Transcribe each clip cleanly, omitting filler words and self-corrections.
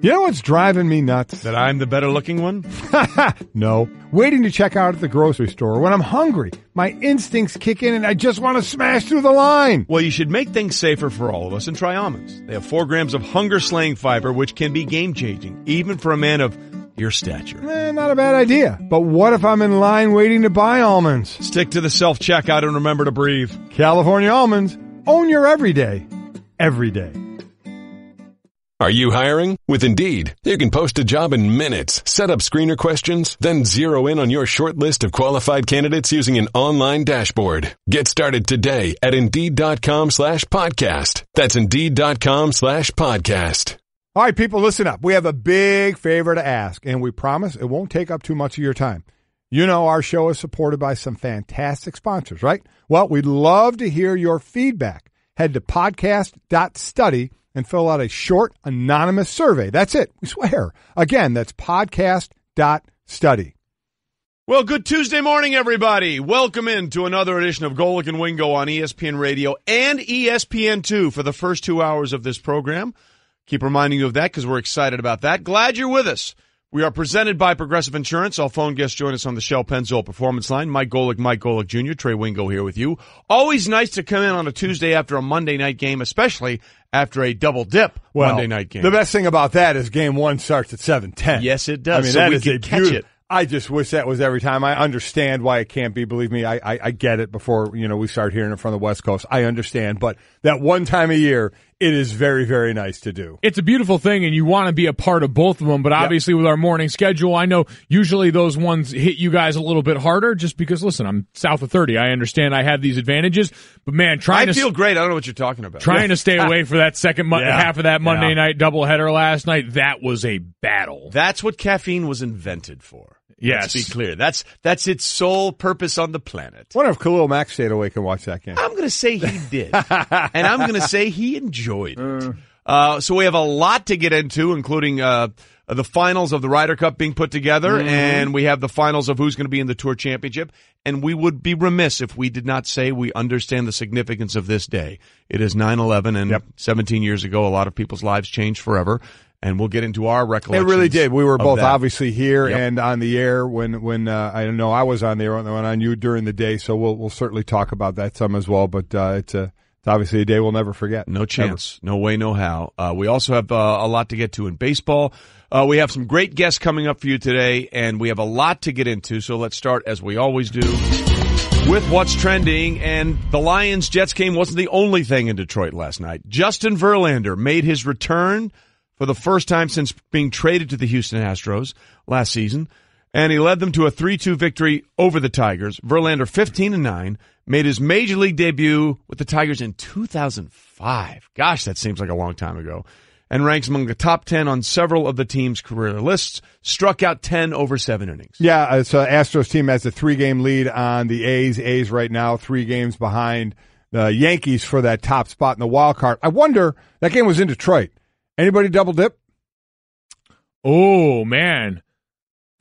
You know what's driving me nuts? That I'm the better looking one? No. Waiting to check out at the grocery store. When I'm hungry, my instincts kick in and I just want to smash through the line. Well, you should make things safer for all of us and try almonds. They have 4 grams of hunger-slaying fiber, which can be game-changing, even for a man of your stature. Not a bad idea. But what if I'm in line waiting to buy almonds? Stick to the self-checkout and remember to breathe. California almonds. Own your everyday. Every day. Are you hiring? With Indeed, you can post a job in minutes, set up screener questions, then zero in on your short list of qualified candidates using an online dashboard. Get started today at Indeed.com/podcast. That's Indeed.com/podcast. All right, people, listen up. We have a big favor to ask, and we promise it won't take up too much of your time. You know our show is supported by some fantastic sponsors, right? Well, we'd love to hear your feedback. Head to podcast.study and fill out a short, anonymous survey. That's it. We swear. Again, that's podcast.study. Well, good Tuesday morning, everybody. Welcome into another edition of Golic and Wingo on ESPN Radio and ESPN2 for the first 2 hours of this program. Keep reminding you of that because we're excited about that. Glad you're with us. We are presented by Progressive Insurance. All phone guests join us on the Shell Pennzoil Performance Line. Mike Golic Jr., Trey Wingo here with you. Always nice to come in on a Tuesday after a Monday night game, especially after a double-dip Monday night game. The best thing about that is Game 1 starts at 7:10. Yes, it does. I mean, so that we is can catch it. I just wish that was every time. I understand why it can't be. Believe me, I get it before we start hearing it from the West Coast. I understand. But that one time a year, it is very, very nice to do. It's a beautiful thing, and you want to be a part of both of them. But obviously with our morning schedule, I know usually those ones hit you guys a little bit harder just because, listen, I'm south of 30. I understand I have these advantages. But, man, I feel great. I don't know what you're talking about. Trying to stay away for that second half of that Monday night doubleheader last night, that was a battle. That's what caffeine was invented for. Yes. Let's be clear. That's its sole purpose on the planet. I wonder if Khalil Mack stayed awake and watched that game. I'm going to say he did. And I'm going to say he enjoyed it. So we have a lot to get into, including the finals of the Ryder Cup being put together, and we have the finals of who's going to be in the Tour Championship. And we would be remiss if we did not say we understand the significance of this day. It is 9/11, and 17 years ago, a lot of people's lives changed forever. And we'll get into our recollections. It really did. We were both obviously here Yep. and on the air when I know I was on the air and on you during the day. So we'll certainly talk about that some as well. But it's obviously a day we'll never forget. No chance. Ever. No way, no how. We also have a lot to get to in baseball. We have some great guests coming up for you today, and we have a lot to get into. So let's start, as we always do, with what's trending. And the Lions-Jets game wasn't the only thing in Detroit last night. Justin Verlander made his return for the first time since being traded to the Houston Astros last season, and he led them to a 3-2 victory over the Tigers. Verlander, 15-9, made his major league debut with the Tigers in 2005. Gosh, that seems like a long time ago. And ranks among the top 10 on several of the team's career lists. Struck out 10 over 7 innings. Yeah, so Astros team has a 3-game lead on the A's. A's right now 3 games behind the Yankees for that top spot in the wild card. I wonder, that game was in Detroit. Anybody double dip? Oh, man.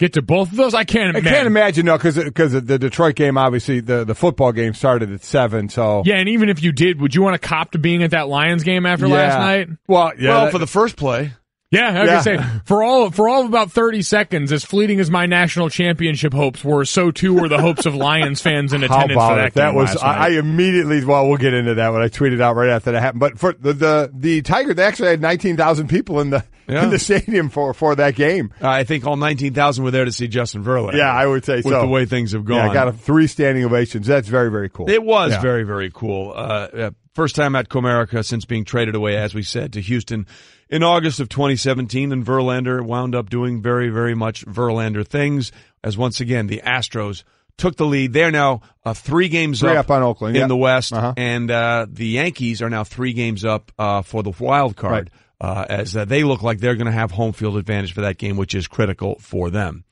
Get to both of those? I can't imagine, no, because the Detroit game, obviously, the football game started at 7, so. Yeah, and even if you did, would you want to cop to being at that Lions game after last night? Well, for the first play. Yeah, I was gonna say, for all of about 30 seconds, as fleeting as my national championship hopes were, so too were the hopes of Lions fans in attendance for that game. That was, I immediately, we'll get into that when I tweeted out right after that happened. But for the Tigers, they actually had 19,000 people in the stadium for that game. I think all 19,000 were there to see Justin Verlander. Yeah, I would say so. With the way things have gone. Yeah, I got 3 standing ovations. That's very, very cool. It was very, very cool. First time at Comerica since being traded away, as we said, to Houston in August of 2017, and Verlander wound up doing very, very much Verlander things, as once again the Astros took the lead. They're now 3 games up on Oakland in the West, and the Yankees are now 3 games up for the wild card, as they look like they're going to have home field advantage for that game, which is critical for them.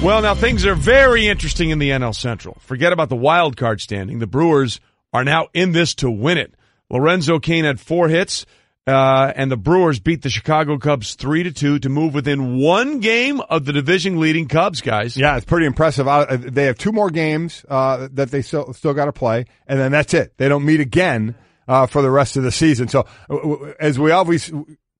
Well, now things are very interesting in the NL Central. Forget about the wild card standing. The Brewers are now in this to win it. Lorenzo Cain had 4 hits. And the Brewers beat the Chicago Cubs 3-2 to move within 1 game of the division-leading Cubs, guys. Yeah, it's pretty impressive. They have 2 more games that they still got to play, and then that's it. They don't meet again for the rest of the season. So, as we always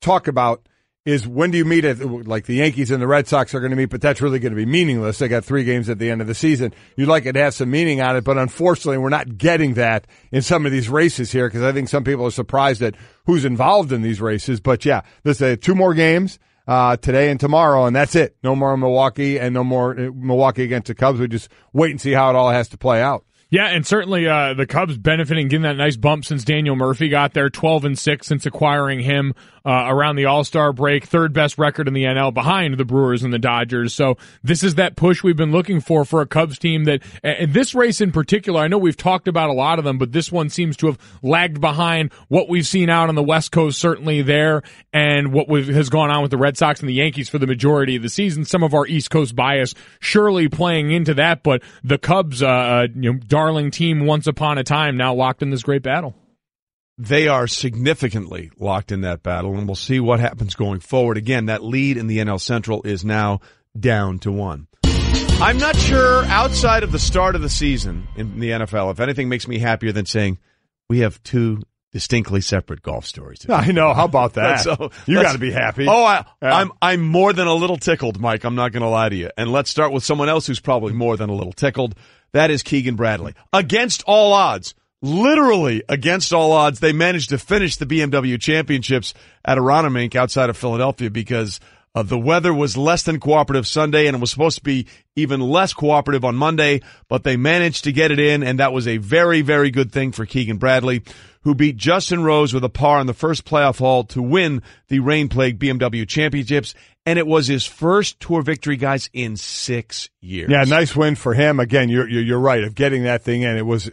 talk about, is when do you meet it? Like the Yankees and the Red Sox are going to meet, but that's really going to be meaningless. They got 3 games at the end of the season. You'd like it to have some meaning on it, but unfortunately we're not getting that in some of these races here because I think some people are surprised at who's involved in these races. But yeah, there's 2 more games today and tomorrow, and that's it. No more Milwaukee and no more Milwaukee against the Cubs. We just wait and see how it all has to play out. Yeah, and certainly the Cubs benefiting, getting that nice bump since Daniel Murphy got there, 12-6 since acquiring him around the All-Star break, 3rd best record in the NL behind the Brewers and the Dodgers. So this is that push we've been looking for a Cubs team that, and this race in particular, I know we've talked about a lot of them, but this one seems to have lagged behind what we've seen out on the West Coast, certainly there, and what has gone on with the Red Sox and the Yankees for the majority of the season. Some of our East Coast bias surely playing into that, but the Cubs, darling team once upon a time, now locked in this great battle. They are significantly locked in that battle, and we'll see what happens going forward. Again, that lead in the NL Central is now down to 1. I'm not sure outside of the start of the season in the NFL, if anything makes me happier than saying we have 2 distinctly separate golf stories today. I know. How about that? You got to be happy. Oh, I'm more than a little tickled, Mike. I'm not going to lie to you. And let's start with someone else who's probably more than a little tickled. That is Keegan Bradley. Against all odds, literally against all odds, they managed to finish the BMW Championships at Aronimink outside of Philadelphia because the weather was less than cooperative Sunday, and it was supposed to be even less cooperative on Monday, but they managed to get it in, and that was a very, very good thing for Keegan Bradley, who beat Justin Rose with a par on the first playoff hole to win the rain-plagued BMW Championships. And it was his first tour victory, guys, in 6 years. Yeah, nice win for him. Again, you're right of getting that thing in. It was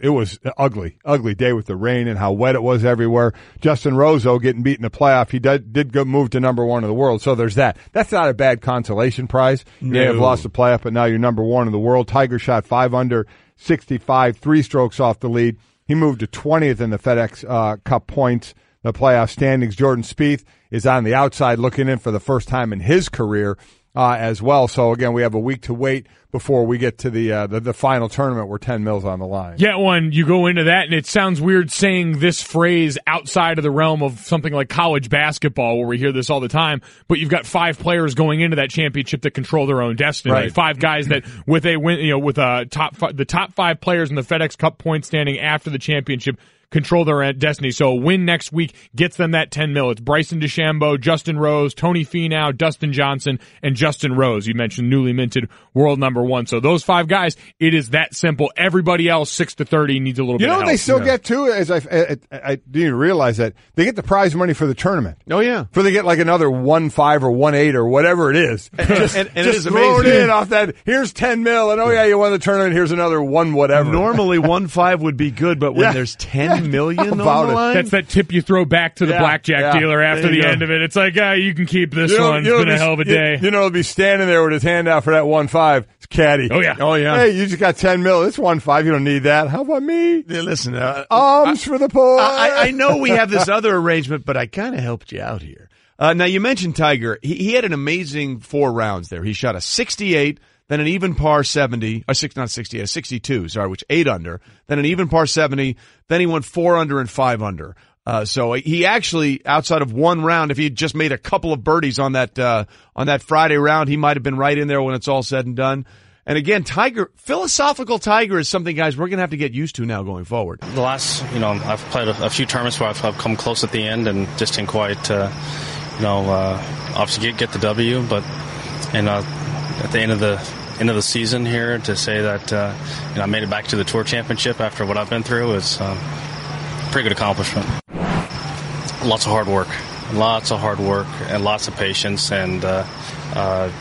ugly day with the rain and how wet it was everywhere. Justin Rose, though, getting beat in the playoff, he did go move to number 1 in the world. So there's that. That's not a bad consolation prize. You may have lost the playoff, but now you're number 1 in the world. Tiger shot 5 under, 65, 3 strokes off the lead. He moved to 20th in the FedEx Cup points, the playoff standings. Jordan Spieth is on the outside looking in for the first time in his career as well. So, again, we have a week to wait before we get to the final tournament where 10 mils on the line. Yeah, when you go into that, and it sounds weird saying this phrase outside of the realm of something like college basketball where we hear this all the time, but you've got 5 players going into that championship that control their own destiny. Right. 5 guys that with a win, the top 5 players in the FedEx Cup point standing after the championship control their destiny. So a win next week gets them that 10 mil. It's Bryson DeChambeau, Justin Rose, Tony Finau, Dustin Johnson, and Justin Rose. You mentioned newly minted world number 1. So those 5 guys, it is that simple. Everybody else, 6 to 30, needs a little bit of help. You know what they still get too? As I didn't even realize that they get the prize money for the tournament. Oh yeah, for they get like another 1.5 or 1.8 or whatever it is. And it is throw amazing. it in off that. Here's 10 mil, and you won the tournament. Here's another 1 whatever. Normally 1.5 would be good, but when there's 10 million on the line, that's that tip you throw back to the blackjack dealer after the end of it. It's like, you can keep this one. It's been a hell of a day. He'll be standing there with his hand out for that 1.5. It's caddy. Oh yeah. Hey, you just got 10 mil. It's 1.5. You don't need that. How about me? Yeah, listen, for the poor. I know we have this other arrangement, but I kind of helped you out here. Now you mentioned Tiger. He had an amazing 4 rounds there. He shot a 68. Then an even par 70, a 62, which 8 under. Then an even par 70. Then he went 4 under and 5 under. So he actually, outside of 1 round, if he had just made a couple of birdies on that Friday round, he might have been right in there when it's all said and done. And again, philosophical Tiger is something, guys, we're going to have to get used to now going forward. The last, I've played a few tournaments where I've come close at the end and just didn't quite, obviously get the W, but, at the end of the season here, to say that I made it back to the Tour Championship after what I've been through is a pretty good accomplishment. Lots of hard work and lots of patience and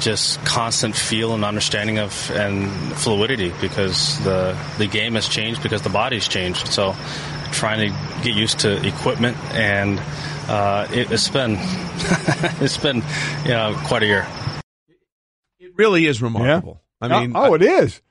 just constant feel and understanding of and fluidity, because the game has changed, because the body's changed. So trying to get used to equipment, and it's been quite a year. It really is remarkable. Yeah. It is.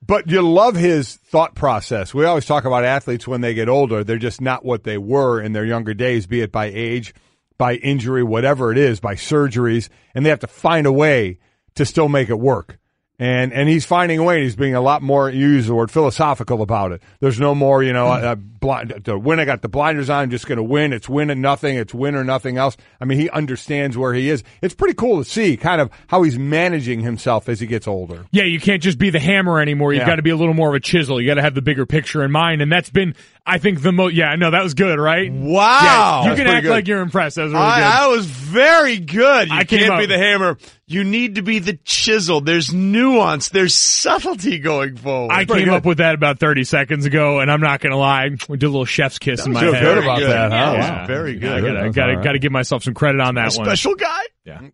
But you love his thought process. We always talk about athletes when they get older. They're just not what they were in their younger days, be it by age, by injury, whatever it is, by surgeries, and they have to find a way to still make it work. And he's finding a way, and he's being a lot more, you use the word, philosophical about it. There's no more, to win, I got the blinders on, I'm just going to win. It's win and nothing. It's win or nothing else. I mean, he understands where he is. It's pretty cool to see kind of how he's managing himself as he gets older. Yeah, you can't just be the hammer anymore. You've got to be a little more of a chisel. You got to have the bigger picture in mind, and that's been, I think, the most. Yeah, no, that was good, right? Wow, yeah, you can act good. like you're impressed. That was really good. I was very good. You can't up. be the hammer. You need to be the chisel. There's nuance. There's subtlety going forward. I came up with that about 30 seconds ago, and I'm not going to lie. We did a little chef's kiss in my feel head. good about that, huh? Yeah. Very good. I got to give myself some credit on that one. Special guy. Yeah.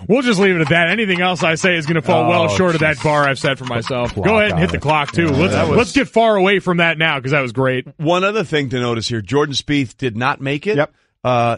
We'll just leave it at that. Anything else I say is going to fall well short of that bar I've set for myselth. Go ahead and hit the clock, too. Let's get far away from that now, because that was great. One other thing to notice here, Jordan Spieth did not make it. Yep.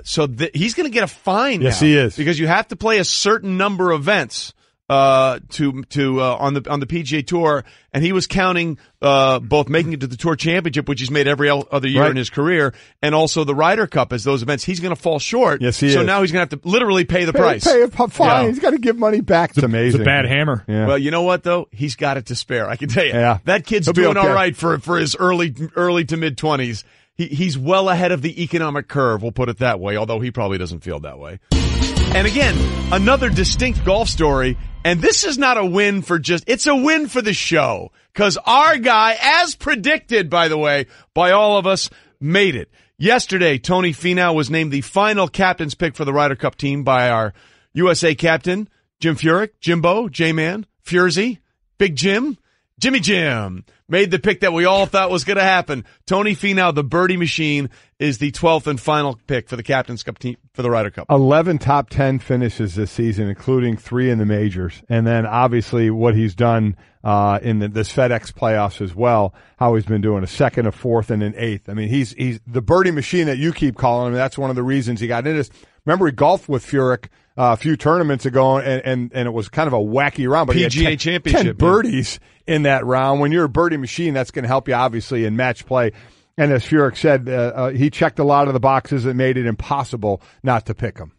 So he's going to get a fine. Yes, now, he is, because you have to play a certain number of events on the PGA Tour, and he was counting both making it to the Tour Championship, which he's made every other year in his career, and also the Ryder Cup as those events. He's going to fall short. Yes, he is. So now he's going to have to literally pay the price. Pay a fine. Yeah. He's got to give money back. It's amazing. It's a bad hammer. Yeah. Well, you know what though? He's got it to spare. I can tell you. Yeah. That kid's He'll be doing okay. all right for his early to mid 20s. He's well ahead of the economic curve, we'll put it that way, although he probably doesn't feel that way. And again, another distinct golf story, and this is not a win for it's a win for the show, because our guy, as predicted, by the way, by all of us, made it. Yesterday, Tony Finau was named the final captain's pick for the Ryder Cup team by our USA captain, Jim Furyk, Jimbo, J-Man, Furzy, Big Jim, Jimmy Jim. Made the pick that we all thought was going to happen. Tony Finau, the birdie machine, is the 12th and final pick for the Captain's Cup team for the Ryder Cup. 11 top 10 finishes this season, including 3 in the majors. And then obviously what he's done in this FedEx playoffs as well, how he's been doing a second, a fourth, and an eighth. I mean, he's the birdie machine that you keep calling him. That's one of the reasons he got in this. Remember, he golfed with Furyk a few tournaments ago, and it was kind of a wacky round. But PGA he had Championship. 10 birdies in that round. When you're a birdie machine, that's going to help you, obviously, in match play. And as Furyk said, he checked a lot of the boxes that made it impossible not to pick him.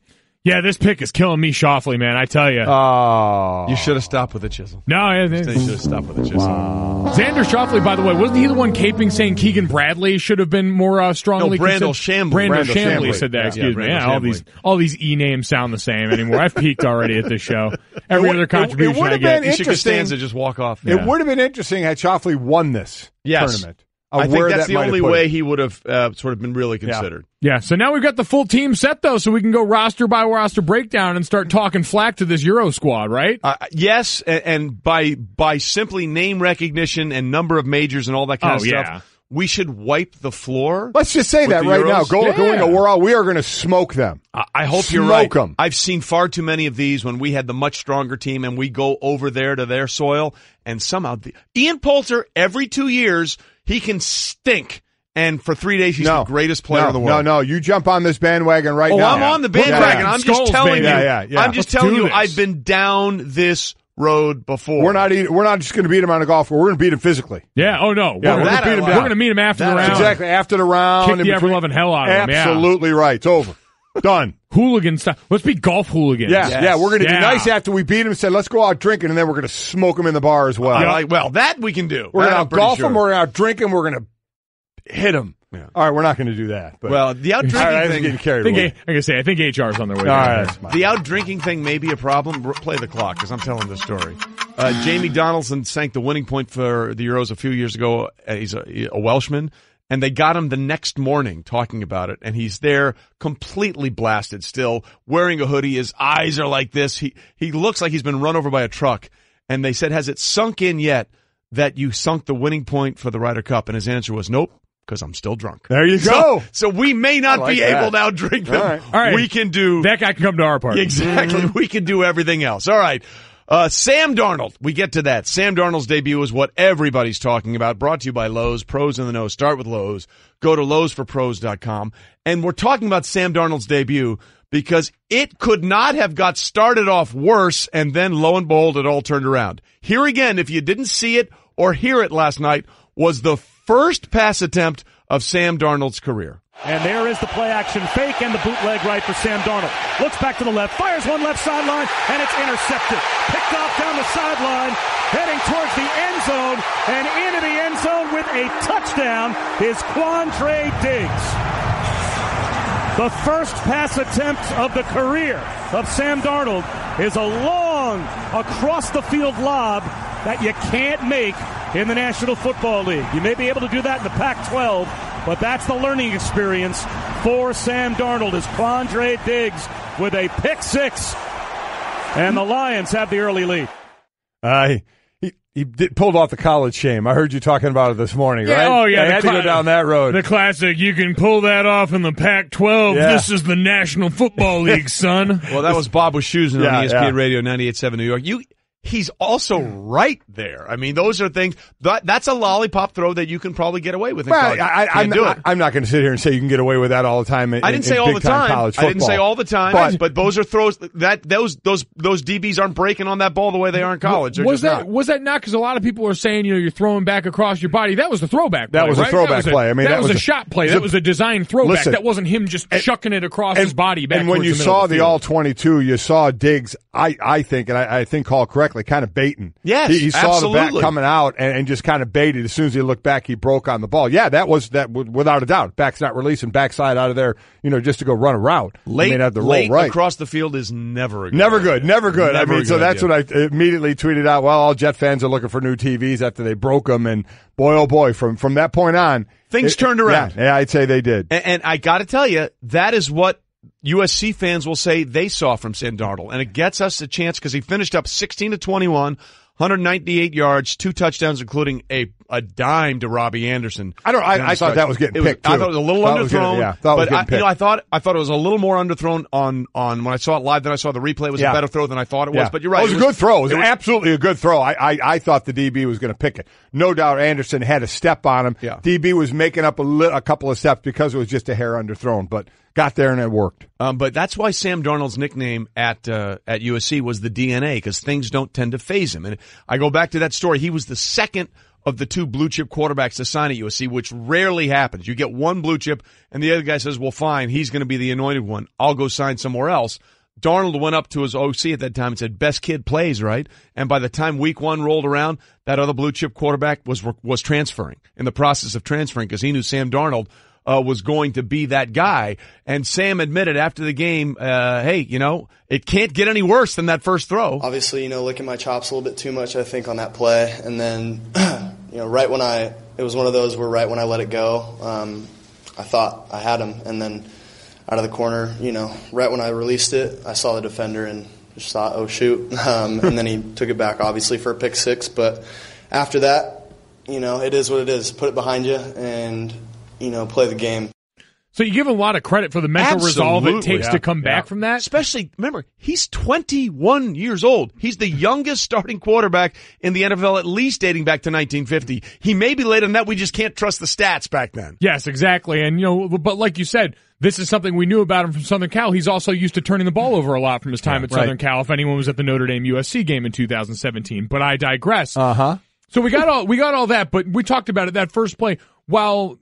Yeah, this pick is killing me softly, man, I tell you. Oh. You should have stopped with the chisel. No, You should have stopped with the chisel. Wow. Xander Schauffele, by the way, wasn't he the one caping saying Keegan Bradley should have been more strongly No, Brandel considered? Chambly. Brandel Brandel Chambly Chambly said that, excuse me. Brandel Yeah, Chambly. all these E-names sound the same anymore. I've peaked already at this show. Every other contribution would I have get. been You should interesting. Costanza just walk off. It would have been interesting had Schauffele won this tournament. I think that's the only way him. he would have sort of been really considered. Yeah, so now we've got the full team set, though, so we can go roster by roster breakdown and start talking flack to this Euro squad, right? Yes, and by simply name recognition and number of majors and all that kind of stuff, we should wipe the floor. Let's just say that right now. We are going to smoke them. I hope you're right. Smoke them. I've seen far too many of these when we had the much stronger team and we go over there to their soil, and somehow Ian Poulter, every 2 years, he can stink. And for 3 days, he's the greatest player in the world. No, you jump on this bandwagon right now. I'm on the bandwagon. I'm just telling you. I'm just telling you, I've been down this road before. We're not just going to beat him on a golf course. We're going to beat him physically. Yeah. Oh no. Yeah, we're going to meet him after the round. Exactly after the round. Kick the ever loving hell out of him. Absolutely right. It's over. Done. Hooligan stuff. Let's be golf hooligans. Yeah. We're going to be nice after we beat him and say, let's go out drinking, and then we're going to smoke him in the bar as well. Well, that we can do. We're going to out golf him. We're going to out drink him. We're going to hit him. Yeah. All right, we're not going to do that. But. Well, the out drinking thing. Getting carried away. I think HR's on their way. All right, the out drinking thing may be a problem. Play the clock because I'm telling the story. Jamie Donaldson sank the winning point for the Euros a few years ago. He's a Welshman, and they got him the next morning talking about it, and he's there completely blasted still, wearing a hoodie. His eyes are like this. He looks like he's been run over by a truck. And they said, has it sunk in yet that you sunk the winning point for the Ryder Cup? And his answer was, nope. Because I'm still drunk. There you go. So we may not be able to outdrink them. All right. We can do... That guy can come to our party. Exactly. We can do everything else. All right. Sam Darnold. We get to that. Sam Darnold's debut is what everybody's talking about. Brought to you by Lowe's. Pros in the know. Start with Lowe's. Go to lowesforpros.com. And we're talking about Sam Darnold's debut because it could not have got started off worse, and then lo and behold, it all turned around. Here again, if you didn't see it or hear it last night, was the first pass attempt of Sam Darnold's career. And there is the play-action fake and the bootleg right for Sam Darnold. Looks back to the left, fires one left sideline, and it's intercepted. Picked off down the sideline, heading towards the end zone, and into the end zone with a touchdown is Quandre Diggs. The first pass attempt of the career of Sam Darnold is a long, across-the-field lob that you can't make in the National Football League. You may be able to do that in the Pac-12, but that's the learning experience for Sam Darnold as Quandre Diggs with a pick six, and the Lions have the early lead. He pulled off the college shame. I heard you talking about it this morning, right? Oh, yeah. I had to go down that road. The classic, you can pull that off in the Pac-12. Yeah. This is the National Football League, son. Well, that was Bob Wischusen on ESPN Radio 98.7 New York. He's also right there. I mean, those are things that's a lollipop throw that you can probably get away with in college. I'm not going to sit here and say you can get away with that all the time. I didn't say all the time. I didn't say all the time. But those are throws that those DBs aren't breaking on that ball the way they are in college. Was that not? Because a lot of people are saying you're throwing back across your body. That was the throwback play. That was right? a throwback play. I mean, that was a shot play. That was a designed throwback. Listen, that wasn't him just chucking it across his body back. And when you saw the all-22, you saw Diggs. I think called correctly, kind of baiting. Yes, he saw absolutely. the back coming out and just kind of baited. As soon as he looked back, he broke on the ball. Yeah, that was without a doubt. Back's not releasing, backside out of there, just to go run a route. Late right. across the field is never good. Never good. So that's idea. what I immediately tweeted out. Well, all Jet fans are looking for new TVs after they broke them, and boy, oh boy, from that point on, things turned around. Yeah, I'd say they did. And I got to tell you, that is what USC fans will say they saw from Sam Darnold, and it gets us a chance because he finished up 16-21. 198 yards, 2 touchdowns, including a dime to Robbie Anderson. I thought that was getting picked too. I thought it was a little underthrown. I thought it was a little more underthrown on when I saw it live than I saw the replay. It was a better throw than I thought it was. But you're right. It was a good throw. It was absolutely a good throw. I thought the DB was going to pick it. No doubt Anderson had a step on him. Yeah. DB was making up a couple of steps because it was just a hair underthrown, but got there and it worked. But that's why Sam Darnold's nickname at USC was the DNA, because things don't tend to faze him. And I go back to that story. He was the second of the 2 blue chip quarterbacks to sign at USC, which rarely happens. You get one blue chip and the other guy says, well, fine, he's going to be the anointed one. I'll go sign somewhere else. Darnold went up to his OC at that time and said, best kid plays, right? And by the time week 1 rolled around, that other blue chip quarterback was transferring, in the process of transferring, because he knew Sam Darnold was going to be that guy. And Sam admitted after the game, hey, it can't get any worse than that first throw. Obviously, licking my chops a little bit too much, I think, on that play. And then, it was one of those where right when I let it go, I thought I had him. And then out of the corner, right when I released it, I saw the defender and just thought, oh, shoot. And then he took it back, obviously, for a pick six. But after that, it is what it is. Put it behind you and play the game. So you give him a lot of credit for the mental resolve it takes to come back from that? Especially, remember, he's 21 years old. He's the youngest starting quarterback in the NFL, at least dating back to 1950. He may be later than that. We just can't trust the stats back then. Yes, exactly. And, but like you said, this is something we knew about him from Southern Cal. He's also used to turning the ball over a lot from his time at Southern Cal, if anyone was at the Notre Dame USC game in 2017. But I digress. Uh-huh. So we got all that, but we talked about it, that first play. While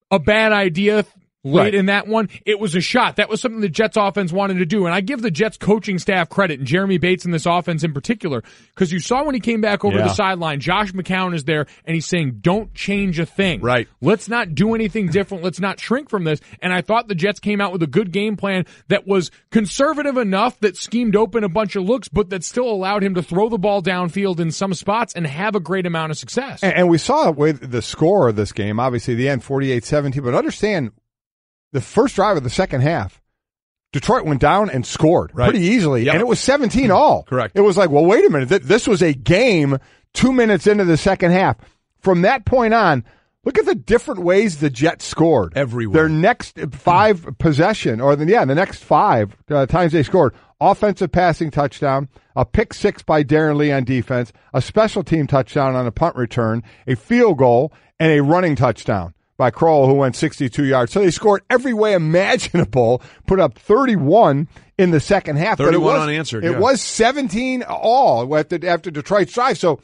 a bad idea late in that one, it was a shot. That was something the Jets offense wanted to do. And I give the Jets coaching staff credit, and Jeremy Bates in this offense in particular, because you saw when he came back over the sideline, Josh McCown is there, and he's saying, don't change a thing. Right. Let's not do anything different. Let's not shrink from this. And I thought the Jets came out with a good game plan that was conservative enough, that schemed open a bunch of looks, but that still allowed him to throw the ball downfield in some spots and have a great amount of success. And we saw with the score of this game, obviously the end 48-17, but understand the first drive of the second half, Detroit went down and scored pretty easily, and it was 17-all. Correct. It was like, well, wait a minute. This was a game 2 minutes into the second half. From that point on, look at the different ways the Jets scored. Everywhere. Their next 5 possession, the next 5 times they scored, offensive passing touchdown, a pick six by Darren Lee on defense, a special team touchdown on a punt return, a field goal, and a running touchdown by Kroll, who went 62 yards. So they scored every way imaginable, put up 31 in the second half. 31 unanswered. It was 17 all after Detroit's drive. So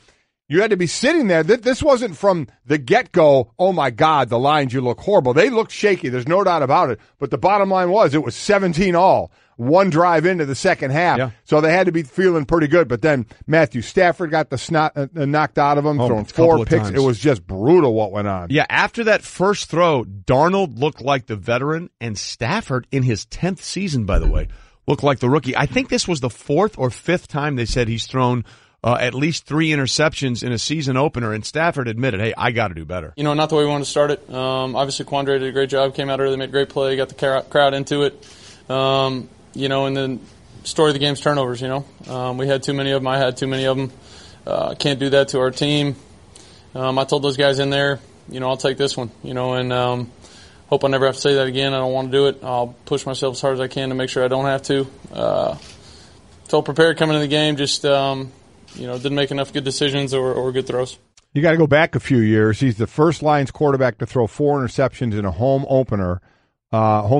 You had to be sitting there. This wasn't from the get-go, oh, my God, the Lions, you look horrible. They looked shaky. There's no doubt about it. But the bottom line was it was 17-all, one drive into the second half. Yeah. So they had to be feeling pretty good. But then Matthew Stafford got the snot knocked out of him, throwing 4 picks. It was just brutal what went on. Yeah, after that first throw, Darnold looked like the veteran, and Stafford, in his 10th season, by the way, looked like the rookie. I think this was the 4th or 5th time they said he's thrown at least 3 interceptions in a season opener, and Stafford admitted, hey, I got to do better. Not the way we wanted to start it. Obviously, Quandre did a great job, came out early, made a great play, got the crowd into it. And then story of the game's turnovers, We had too many of them. I had too many of them. Can't do that to our team. I told those guys in there, I'll take this one, and hope I never have to say that again. I don't want to do it. I'll push myself as hard as I can to make sure I don't have to. Felt prepared coming into the game, just didn't make enough good decisions or good throws. You got to go back a few years. He's the first Lions quarterback to throw 4 interceptions in a home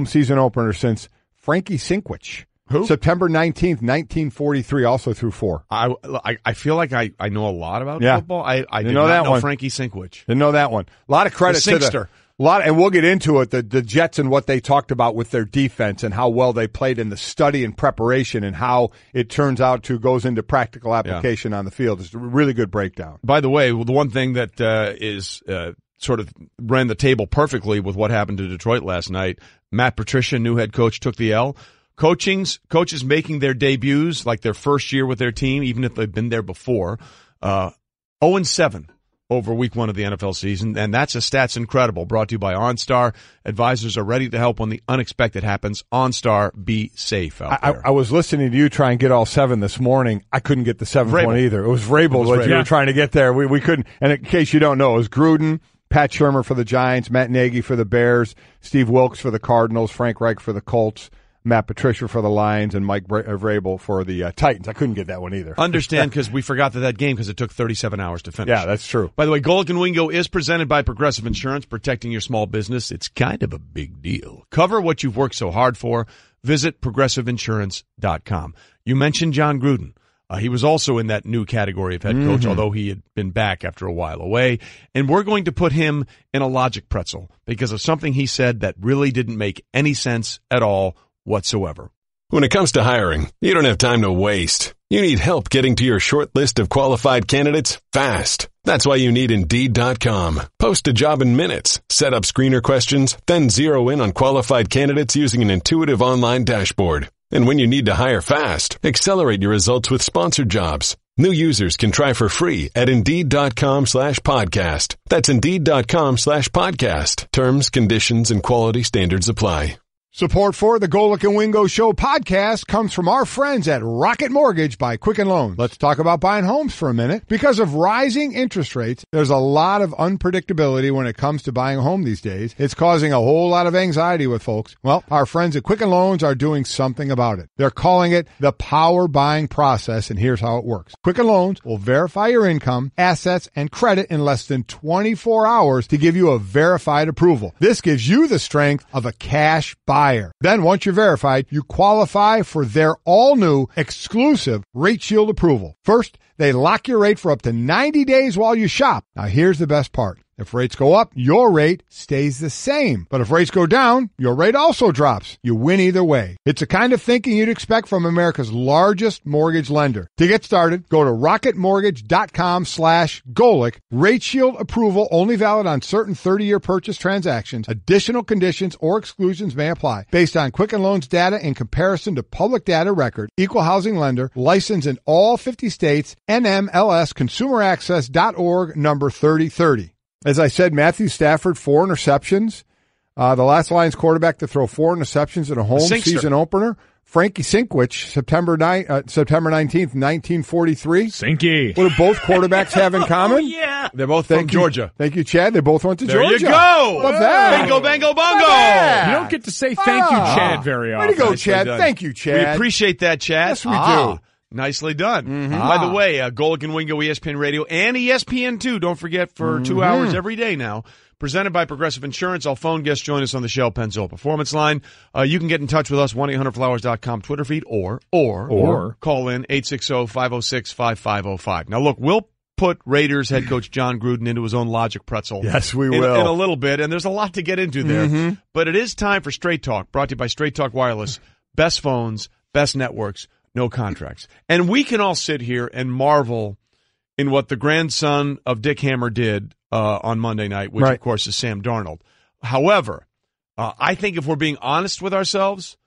season opener since Frankie Sinkwich. Who? September 19th, 1943, also threw 4. I feel like I know a lot about football. I did not know Frankie Sinkwich. Didn't know that one. A lot of credit to the and we'll get into it, the Jets and what they talked about with their defense and how well they played in the study and preparation and how it turns out goes into practical application on the field. It's a really good breakdown. By the way, the one thing that is sort of ran the table perfectly with what happened to Detroit last night, Matt Patricia, new head coach, took the L. Coaches making their debuts, like their first year with their team, even if they've been there before, 0-7. Over week 1 of the NFL season, and that's a stats incredible. Brought to you by OnStar. Advisors are ready to help when the unexpected happens. OnStar, be safe out there. I was listening to you try and get all 7 this morning. I couldn't get the 7th one either. It was Vrabel that you were trying to get there. We couldn't. And in case you don't know, it was Gruden, Pat Shurmur for the Giants, Matt Nagy for the Bears, Steve Wilkes for the Cardinals, Frank Reich for the Colts, Matt Patricia for the Lions, and Mike Vrabel for the Titans. I couldn't get that one either. Understand, because we forgot that game because it took 37 hours to finish. Yeah, that's true. By the way, Golic and Wingo is presented by Progressive Insurance, protecting your small business. It's kind of a big deal. Cover what you've worked so hard for. Visit ProgressiveInsurance.com. You mentioned John Gruden. He was also in that new category of head coach, although he had been back after a while away. And we're going to put him in a logic pretzel because of something he said that really didn't make any sense at all whatsoever. When it comes to hiring, you don't have time to waste. You need help getting to your short list of qualified candidates fast. That's why you need Indeed.com. Post a job in minutes, set up screener questions, then zero in on qualified candidates using an intuitive online dashboard. And when you need to hire fast, accelerate your results with sponsored jobs. New users can try for free at Indeed.com/podcast. That's Indeed.com/podcast. Terms, conditions, and quality standards apply. Support for the Golic and Wingo Show podcast comes from our friends at Rocket Mortgage by Quicken Loans. Let's talk about buying homes for a minute. Because of rising interest rates, there's a lot of unpredictability when it comes to buying a home these days. It's causing a whole lot of anxiety with folks. Well, our friends at Quicken Loans are doing something about it. They're calling it the power buying process, and here's how it works. Quicken Loans will verify your income, assets, and credit in less than 24 hours to give you a verified approval. This gives you the strength of a cash buyer. Then once you're verified, you qualify for their all-new exclusive Rate Shield approval. First, they lock your rate for up to 90 days while you shop. Now here's the best part. If rates go up, your rate stays the same. But if rates go down, your rate also drops. You win either way. It's the kind of thinking you'd expect from America's largest mortgage lender. To get started, go to rocketmortgage.com/Golic. Rate Shield approval only valid on certain 30-year purchase transactions. Additional conditions or exclusions may apply. Based on Quicken Loans data in comparison to public data record. Equal housing lender. Licensed in all 50 states. NMLSconsumeraccess.org number 3030. As I said, Matthew Stafford, 4 interceptions. The last Lions quarterback to throw 4 interceptions in a home season opener. Frankie Sinkwich, September 19th, 1943. Sinky. What do both quarterbacks have in common? Oh, yeah. They're both from Georgia. Thank you, Chad. They both went to Georgia. There you go. What's that? Bingo, bango, bongo. You don't get to say thank you, Chad, very often. Way to go, Chad. Thank you, Chad. We appreciate that, Chad. Yes, we do. Nicely done. By the way, Golic and Wingo, ESPN Radio, and ESPN 2, don't forget, for 2 hours every day now. Presented by Progressive Insurance. All phone guests join us on the Shell Pennzoil Performance Line. You can get in touch with us, 1-800-Flowers.com Twitter feed, or call in 860-506-5505. Now, look, we'll put Raiders head coach John Gruden into his own logic pretzel. Yes, we will. In a little bit, and there's a lot to get into there. Mm-hmm. But it is time for Straight Talk, brought to you by Straight Talk Wireless. Best phones, best networks, no contracts. And we can all sit here and marvel in what the grandson of Dick Hammer did on Monday night, which, of course, is Sam Darnold. However, I think if we're being honest with ourselves,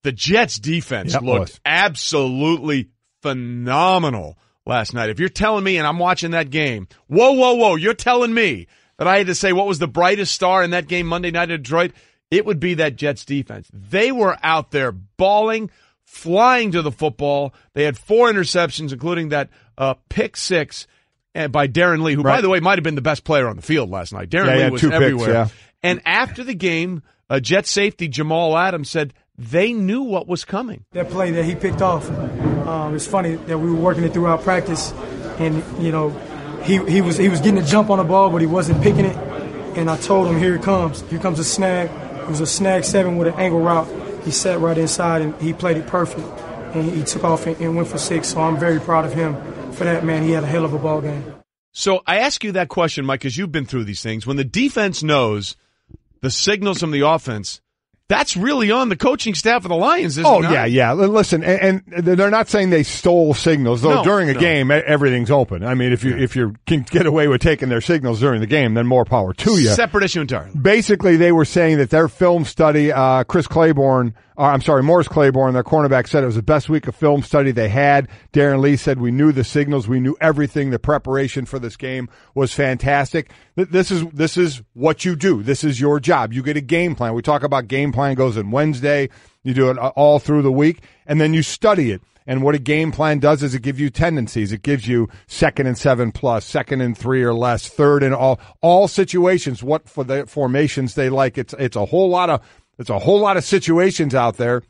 the Jets' defense looked absolutely phenomenal last night. If you're telling me, and I'm watching that game, whoa, you're telling me that I had to say what was the brightest star in that game Monday night in Detroit, it would be that Jets defense. They were out there balling, flying to the football. They had 4 interceptions, including that pick 6 by Darren Lee, who, by the way, might have been the best player on the field last night. Darren Lee was everywhere. Picks, and after the game, Jet safety Jamal Adams said they knew what was coming. That play that he picked off, it's funny that we were working it throughout practice, and he was getting a jump on the ball, but he wasn't picking it. And I told him, here it comes. Here comes a snag. It was a snag 7 with an angle route. He sat right inside, and he played it perfect. And he took off and went for 6, so I'm very proud of him for that, man. He had a hell of a ball game. So I ask you that question, Mike, because you've been through these things. When the defense knows the signals from the offense, that's really on the coaching staff of the Lions, isn't it? Oh, yeah. Listen, and they're not saying they stole signals, though. During a game, everything's open. I mean, if you can get away with taking their signals during the game, then more power to you. Separate issue entirely. Basically, they were saying that their film study, Morris Claiborne, their cornerback, said it was the best week of film study they had. Darren Lee said we knew the signals, we knew everything. The preparation for this game was fantastic. This is what you do. This is your job. You get a game plan. We talk about game plan goes in Wednesday. You do it all through the week, and then you study it. And what a game plan does is it gives you tendencies. It gives you 2nd and 7+, 2nd and 3 or less, 3rd and all situations. What for the formations they like. It's a whole lot of situations out there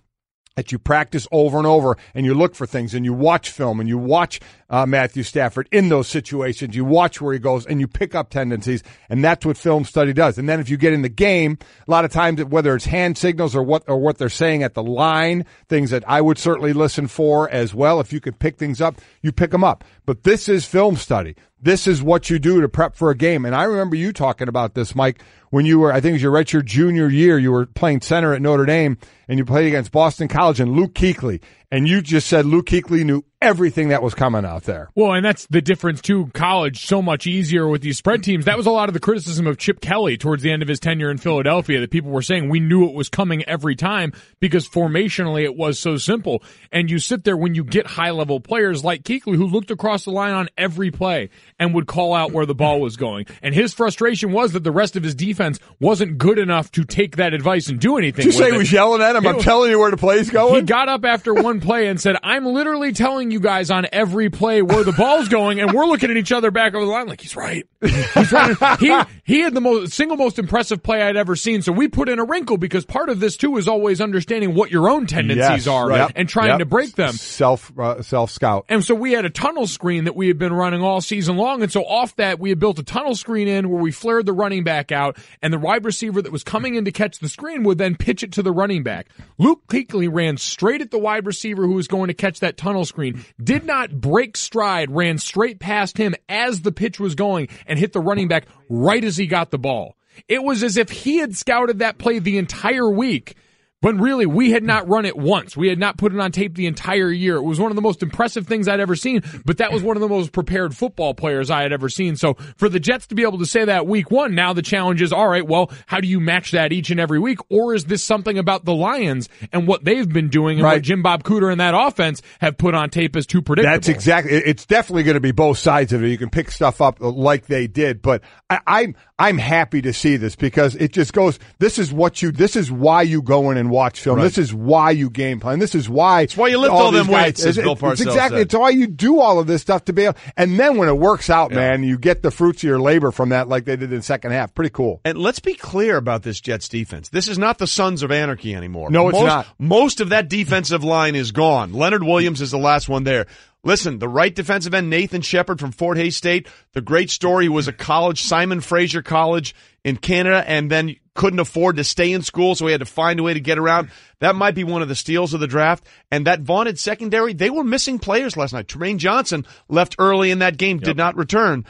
that you practice over and over, and you look for things, and you watch film, and you watch Matthew Stafford in those situations. You watch where he goes, and you pick up tendencies, and that's what film study does. And then if you get in the game, a lot of times, whether it's hand signals or what they're saying at the line, things that I would certainly listen for as well. If you could pick things up, you pick them up. But this is film study. This is what you do to prep for a game. And I remember you talking about this, Mike, when you were, I think it was your redshirt junior year, you were playing center at Notre Dame, and you played against Boston College and Luke Kuechly. And you just said Luke Kuechly knew everything that was coming out there. Well, and that's the difference, too. College, so much easier with these spread teams. That was a lot of the criticism of Chip Kelly towards the end of his tenure in Philadelphia, that people were saying we knew it was coming every time because formationally it was so simple. And you sit there when you get high-level players like Kuechly, who looked across the line on every play and would call out where the ball was going. And his frustration was that the rest of his defense wasn't good enough to take that advice and do anything with it. Did you say he was yelling at him? I'm telling you where the play's going? He got up after one play and said, I'm literally telling you guys on every play where the ball's going, and we're looking at each other back over the line like, he's right. He's right. He had the single most impressive play I'd ever seen, so we put in a wrinkle because part of this, too, is always understanding what your own tendencies are and trying to break them. Self-scout. And so we had a tunnel screen that we had been running all season long, and so off that, we had built a tunnel screen in where we flared the running back out, and the wide receiver that was coming in to catch the screen would then pitch it to the running back. Luke Kuechly ran straight at the wide receiver who was going to catch that tunnel screen, did not break stride, ran straight past him as the pitch was going, and hit the running back right as he got the ball. It was as if he had scouted that play the entire week, but really, we had not run it once. We had not put it on tape the entire year. It was one of the most impressive things I'd ever seen, but that was one of the most prepared football players I had ever seen. So for the Jets to be able to say that week one, now the challenge is, all right, well, how do you match that each and every week? Or is this something about the Lions and what they've been doing and what Jim Bob Cooter and that offense have put on tape as too predictable? That's exactly. It's definitely going to be both sides of it. You can pick stuff up like they did, but I'm happy to see this because it just goes, this is why you go in and watch film. Right. This is why you game plan. This is why. It's why you lift all them weights, as Bill Parcells exactly. said. It's why you do all of this stuff to be able, and then when it works out, man, you get the fruits of your labor from that like they did in the second half. Pretty cool. And let's be clear about this Jets defense. This is not the Sons of Anarchy anymore. No, it's not. Most of that defensive line is gone. Leonard Williams is the last one there. Listen, the right defensive end, Nathan Shepard from Fort Hays State, the great story, he was a college, Simon Fraser College in Canada, and then couldn't afford to stay in school, so he had to find a way to get around. That might be one of the steals of the draft. And that vaunted secondary, they were missing players last night. Tremaine Johnson left early in that game, did not return.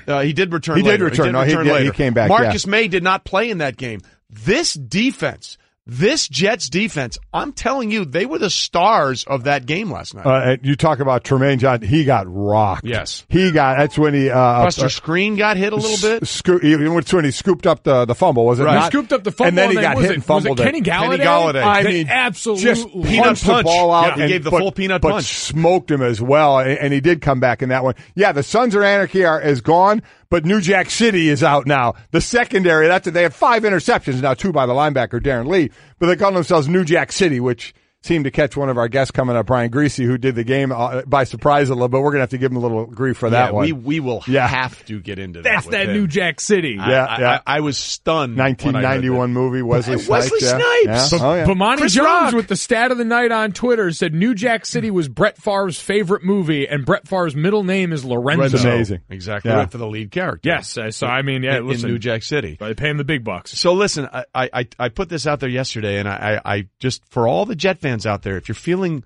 He did return later. He came back. Marcus May did not play in that game. This defense, this Jets defense, I'm telling you, they were the stars of that game last night. You talk about Tremaine Johnson. He got rocked. Yes. That's when he... Buster Screen got hit a little bit. That's when he scooped up the fumble, was it right. not? He scooped up the fumble, and then he got hit and fumbled it. Kenny Galladay? Kenny Galladay. I mean, absolutely. Just peanut punch. The ball out he gave the full peanut punch. But smoked him as well, and he did come back in that one. Yeah, the Sons of Anarchy is gone, but New Jack City is out now. The secondary, they had 5 interceptions, now 2 by the linebacker, Darren Lee, but they call themselves New Jack City, which seemed to catch one of our guests coming up, Brian Griese, who did the game by surprise a little bit. We're going to have to give him a little grief for that one. We will have to get into that. That's that New Jack City. I was stunned. 1991 movie, Wesley Snipes. Yeah. Bomani Jones with the stat of the night on Twitter said New Jack City was Brett Favre's favorite movie, and Brett Favre's middle name is Lorenzo. That's amazing. Exactly right for the lead character. Yes. So, I mean, in New Jack City. They pay him the big bucks. So listen, I put this out there yesterday, and I just, for all the Jet fans out there, if you're feeling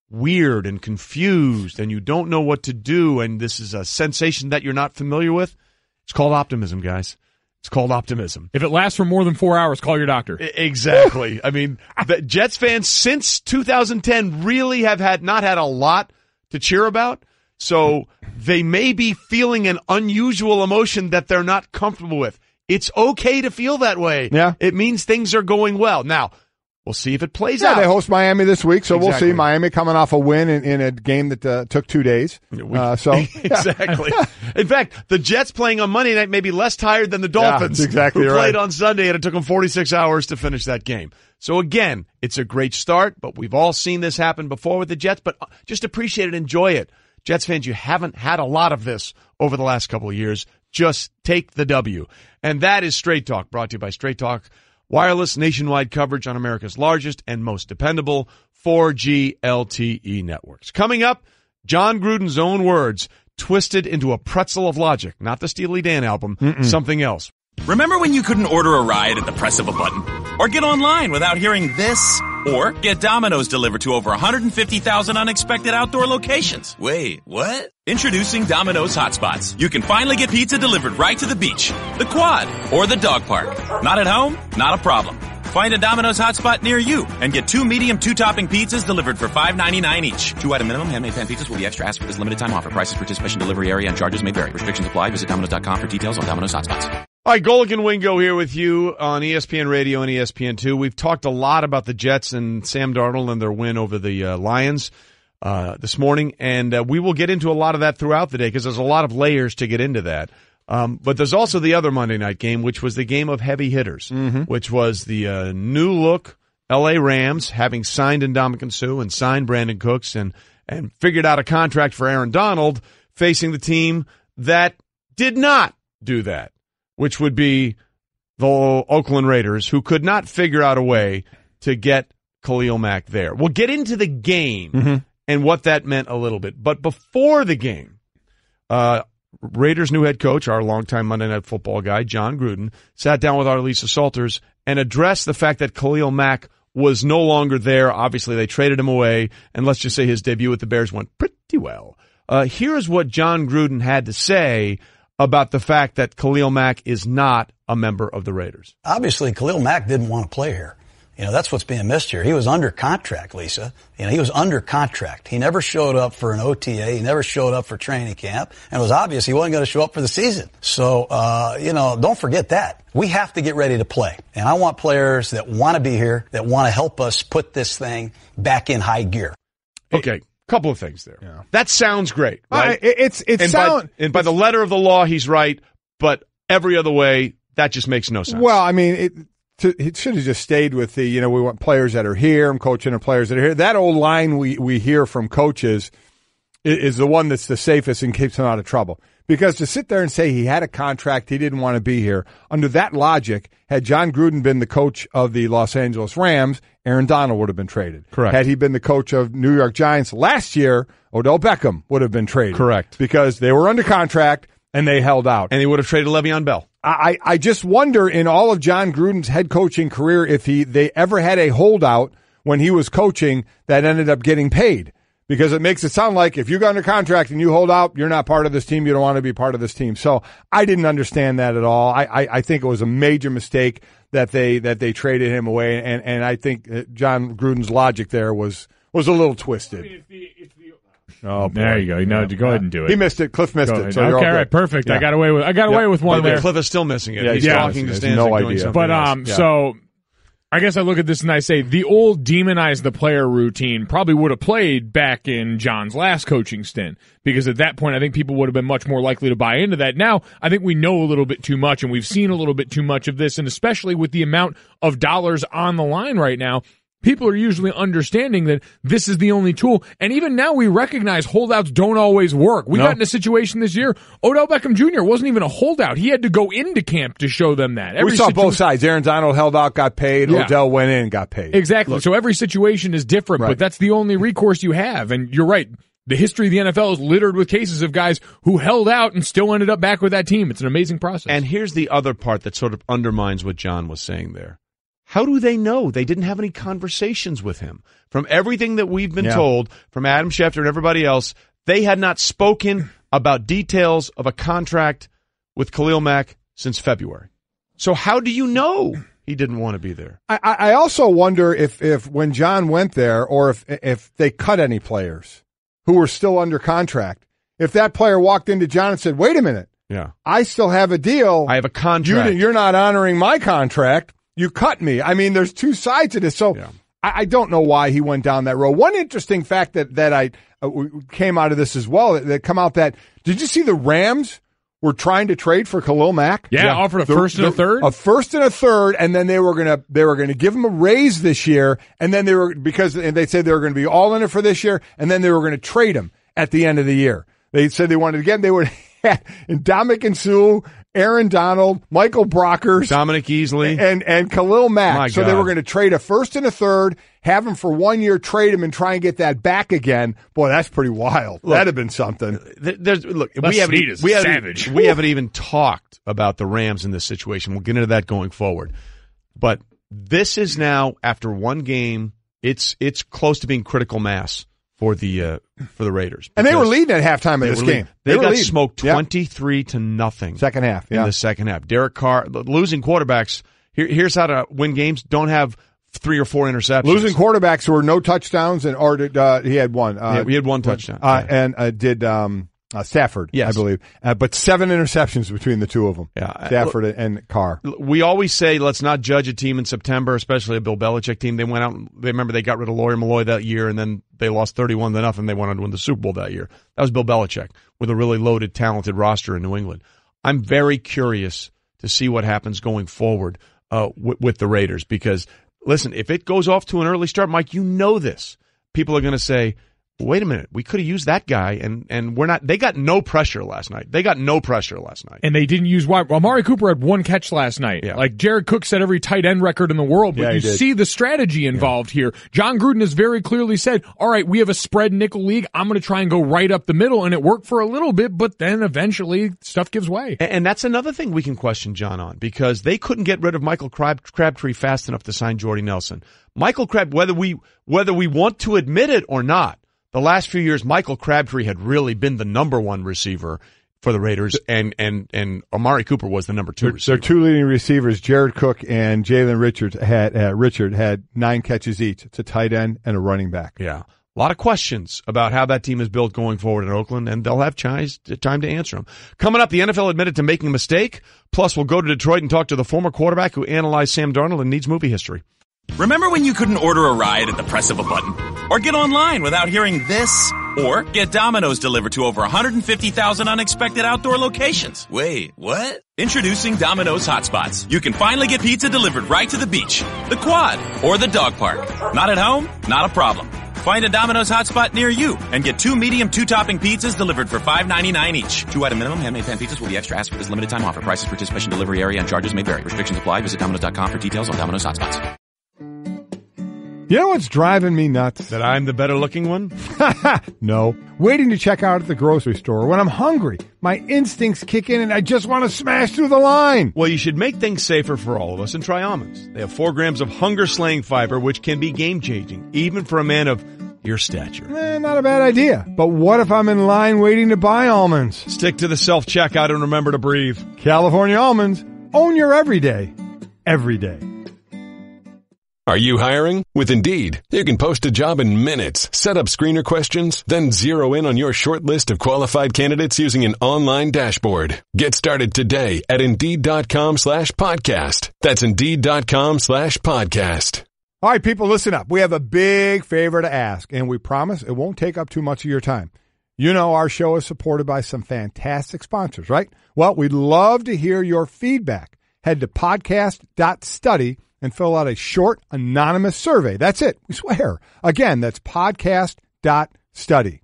weird and confused and you don't know what to do and this is a sensation that you're not familiar with, it's called optimism, guys. It's called optimism. If it lasts for more than 4 hours, call your doctor. Exactly. I mean, the Jets fans since 2010 really have not had a lot to cheer about. So they may be feeling an unusual emotion that they're not comfortable with. It's okay to feel that way. Yeah. It means things are going well. Now, we'll see if it plays out. They host Miami this week, so Exactly. We'll see. Miami coming off a win in a game that took 2 days. Exactly. In fact, the Jets playing on Monday night may be less tired than the Dolphins, exactly who played right. on Sunday, and it took them 46 hours to finish that game. So again, it's a great start, but we've all seen this happen before with the Jets, but just appreciate it, enjoy it. Jets fans, you haven't had a lot of this over the last couple of years. Just take the W. And that is Straight Talk, brought to you by Straight Talk. Wireless nationwide coverage on America's largest and most dependable 4G LTE networks. Coming up, John Gruden's own words, twisted into a pretzel of logic. Not the Steely Dan album, something else. Remember when you couldn't order a ride at the press of a button? Or get online without hearing this? Or get Domino's delivered to over 150,000 unexpected outdoor locations? Wait, what? Introducing Domino's Hotspots. You can finally get pizza delivered right to the beach, the quad, or the dog park. Not at home? Not a problem. Find a Domino's hotspot near you and get 2 medium 2-topping pizzas delivered for $5.99 each. 2-item minimum. Handmade pan pizzas will be extra asked for this limited time offer. Prices, participation, delivery area, and charges may vary. Restrictions apply. Visit Domino's.com for details on Domino's Hotspots. All right, Golic and Wingo here with you on ESPN Radio and ESPN2. We've talked a lot about the Jets and Sam Darnold and their win over the Lions this morning, and we will get into a lot of that throughout the day because there's a lot of layers to get into that. But there's also the other Monday night game, which was the game of heavy hitters, which was the new look L.A. Rams having signed Ndamukong Suh and signed Brandon Cooks and figured out a contract for Aaron Donald, facing the team that did not do that, which would be the Oakland Raiders, who could not figure out a way to get Khalil Mack there. We'll get into the game and what that meant a little bit. But before the game, Raiders' new head coach, our longtime Monday Night Football guy, John Gruden, sat down with our Lisa Salters and addressed the fact that Khalil Mack was no longer there. Obviously, they traded him away, and let's just say his debut with the Bears went pretty well. Here's what John Gruden had to say about the fact that Khalil Mack is not a member of the Raiders. Obviously, Khalil Mack didn't want to play here. You know, that's what's being missed here. He was under contract, Lisa. You know, he was under contract. He never showed up for an OTA. He never showed up for training camp. And it was obvious he wasn't going to show up for the season. So, you know, don't forget that. We have to get ready to play. And I want players that want to be here, that want to help us put this thing back in high gear. Okay. Couple of things there. Yeah. That sounds great, right? And by the letter of the law, he's right, but every other way, that just makes no sense. Well, I mean, it should have just stayed with the, you know, we want players that are here, I'm coaching and players that are here. That old line we hear from coaches is the one that's the safest and keeps them out of trouble. Because to sit there and say he had a contract, he didn't want to be here, under that logic, had John Gruden been the coach of the Los Angeles Rams, Aaron Donald would have been traded. Correct. Had he been the coach of New York Giants last year, Odell Beckham would have been traded. Correct. Because they were under contract and they held out. And he would have traded Le'Veon Bell. I just wonder in all of John Gruden's head coaching career if they ever had a holdout when he was coaching that ended up getting paid. Because it makes it sound like if you go under contract and you hold out, you're not part of this team. You don't want to be part of this team. So I didn't understand that at all. I think it was a major mistake that they traded him away. And I think John Gruden's logic there was a little twisted. Oh, there you go. You know, go ahead and do it. He missed it. Cliff missed it. So okay, you're all all right, perfect. Yeah. I got away with one there. Cliff is still missing it. Yeah, he's talking to Stanzik no doing idea. something But else. so I guess I look at this and I say the old demonize the player routine probably would have played back in John's last coaching stint, because at that point I think people would have been much more likely to buy into that. Now I think we know a little bit too much, and we've seen a little bit too much of this, and especially with the amount of dollars on the line right now, people are usually understanding that this is the only tool. And even now we recognize holdouts don't always work. We got in a situation this year. Odell Beckham Jr. wasn't even a holdout. He had to go into camp to show them that. We saw both sides. Aaron Donald held out, got paid. Yeah. Odell went in, got paid. Exactly. Look. So every situation is different, but that's the only recourse you have. And you're right. The history of the NFL is littered with cases of guys who held out and still ended up back with that team. It's an amazing process. And here's the other part that sort of undermines what John was saying there. How do they know? They didn't have any conversations with him. From everything that we've been told, from Adam Schefter and everybody else, they had not spoken about details of a contract with Khalil Mack since February. So how do you know he didn't want to be there? I also wonder if when John went there, or if they cut any players who were still under contract, if that player walked into John and said, wait a minute, I still have a deal. I have a contract. You're not honoring my contract. You cut me. I mean, there's two sides to this. So I don't know why he went down that road. One interesting fact that I came out of this as well, that come out that, did you see the Rams were trying to trade for Khalil Mack? Yeah, offered a first and a third. A first and a third, and then they were gonna give him a raise this year, and then they said they were gonna be all in it for this year, and then they were gonna trade him at the end of the year. They said they wanted, again, they would have Ndamukong Suh, Aaron Donald, Michael Brockers, Dominic Easley, and Khalil Mack. My so God. they were going to trade a first and a third, have him for 1 year, trade him, and try and get that back again. Boy, that's pretty wild. That'd have been something. We haven't even talked about the Rams in this situation. We'll get into that going forward. But this is now, after one game, it's close to being critical mass for the Raiders. And they were leading at halftime of this game. They got leading. smoked 23-0. Second half, in the second half. Derek Carr, losing quarterbacks. Here's how to win games. Don't have 3 or 4 interceptions. Losing quarterbacks were no touchdowns, he had one. He had one touchdown. And did Stafford, yes. I believe. But 7 interceptions between the two of them. Yeah. Stafford and Carr. We always say let's not judge a team in September, especially a Bill Belichick team. They went out. Remember they got rid of Lawyer Malloy that year, and then they lost 31-0. They went on to win the Super Bowl that year. That was Bill Belichick with a really loaded, talented roster in New England. I'm very curious to see what happens going forward with the Raiders, because listen, if it goes off to an early start, Mike, you know this. People are going to say, wait a minute, we could have used that guy, and we're not. They got no pressure last night. And they didn't use wide. Well, Amari Cooper had 1 catch last night. Yeah. Like Jared Cook set every tight end record in the world, but you see the strategy involved here. John Gruden has very clearly said, all right, we have a spread nickel league. I'm going to try and go right up the middle, and it worked for a little bit, but then eventually stuff gives way. And that's another thing we can question John on, because they couldn't get rid of Michael Crabtree fast enough to sign Jordy Nelson. Michael Crabtree, whether we want to admit it or not, the last few years, Michael Crabtree had really been the number 1 receiver for the Raiders, and Amari Cooper was the number 2 receiver. Their 2 leading receivers, Jared Cook and Jalen Richard, had 9 catches each. It's a tight end and a running back. Yeah. A lot of questions about how that team is built going forward in Oakland, and they'll have time to answer them. Coming up, the NFL admitted to making a mistake. Plus, we'll go to Detroit and talk to the former quarterback who analyzed Sam Darnold and needs movie history. Remember when you couldn't order a ride at the press of a button? Or get online without hearing this? Or get Domino's delivered to over 150,000 unexpected outdoor locations? Wait, what? Introducing Domino's Hotspots. You can finally get pizza delivered right to the beach, the quad, or the dog park. Not at home? Not a problem. Find a Domino's hotspot near you and get 2 medium 2-topping pizzas delivered for $5.99 each. 2-item minimum. Handmade pan pizzas will be extra. Ask for this limited time offer. Prices, participation, delivery area, and charges may vary. Restrictions apply. Visit Domino's.com for details on Domino's hotspots. You know what's driving me nuts? That I'm the better looking one? No. Waiting to check out at the grocery store. When I'm hungry, my instincts kick in and I just want to smash through the line. Well, you should make things safer for all of us and try almonds. They have 4 grams of hunger-slaying fiber, which can be game-changing, even for a man of your stature. Not a bad idea. But what if I'm in line waiting to buy almonds? Stick to the self-checkout and remember to breathe. California almonds. Own your everyday. Every day. Are you hiring? With Indeed, you can post a job in minutes, set up screener questions, then zero in on your short list of qualified candidates using an online dashboard. Get started today at Indeed.com/podcast. That's Indeed.com/podcast. All right, people, listen up. We have a big favor to ask, and we promise it won't take up too much of your time. You know our show is supported by some fantastic sponsors, right? Well, we'd love to hear your feedback. Head to podcast.study and fill out a short, anonymous survey. That's it. We swear. Again, that's podcast.study.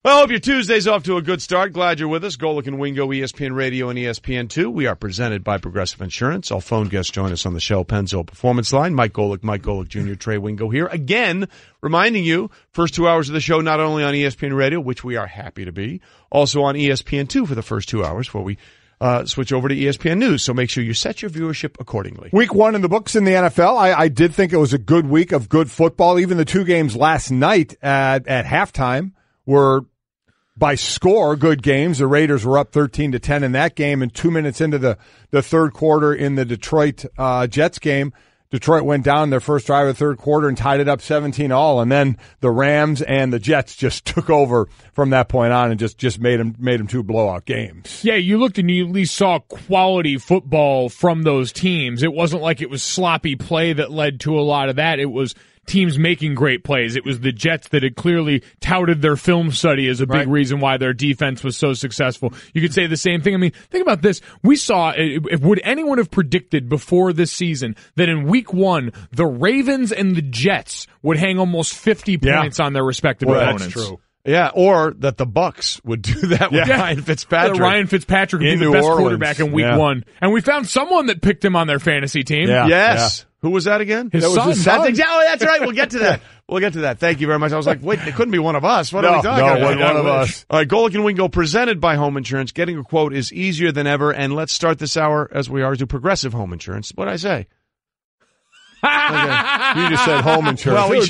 Well, I hope your Tuesday's off to a good start. Glad you're with us. Golic and Wingo, ESPN Radio and ESPN2. We are presented by Progressive Insurance. All phone guests join us on the Shell Pennzoil Performance Line. Mike Golic Jr., Trey Wingo here. Again, reminding you, first 2 hours of the show, not only on ESPN Radio, which we are happy to be, also on ESPN2 for the first 2 hours before we switch over to ESPN News. So make sure you set your viewership accordingly. Week 1 in the books in the NFL. I did think it was a good week of good football. Even the 2 games last night at halftime were, by score, good games. The Raiders were up 13-10 in that game, and 2 minutes into the third quarter in the Detroit Jets game, Detroit went down their first drive of the third quarter and tied it up 17-all, and then the Rams and the Jets just took over from that point on and just made them 2 blowout games. Yeah, you looked and you at least saw quality football from those teams. It wasn't like it was sloppy play that led to a lot of that. It was teams making great plays. It was the Jets that had clearly touted their film study as a big reason why their defense was so successful. You could say the same thing. I mean, think about this. We saw, would anyone have predicted before this season that in week 1, the Ravens and the Jets would hang almost 50 points on their respective opponents? That's true. Yeah, or that the Bucks would do that with Ryan Fitzpatrick. Ryan Fitzpatrick would be the best quarterback in week 1. And we found someone that picked him on their fantasy team. Yeah. Yes. Yeah. Who was that again? His son. That's right. We'll get to that. We'll get to that. Thank you very much. I was like, wait, it couldn't be one of us. What are we talking about? No, one of us. All right, Golic and Wingo presented by Home Insurance. Getting a quote is easier than ever. And let's start this hour, as we are, to Progressive Home Insurance. What'd I say? You just said home insurance. Well, you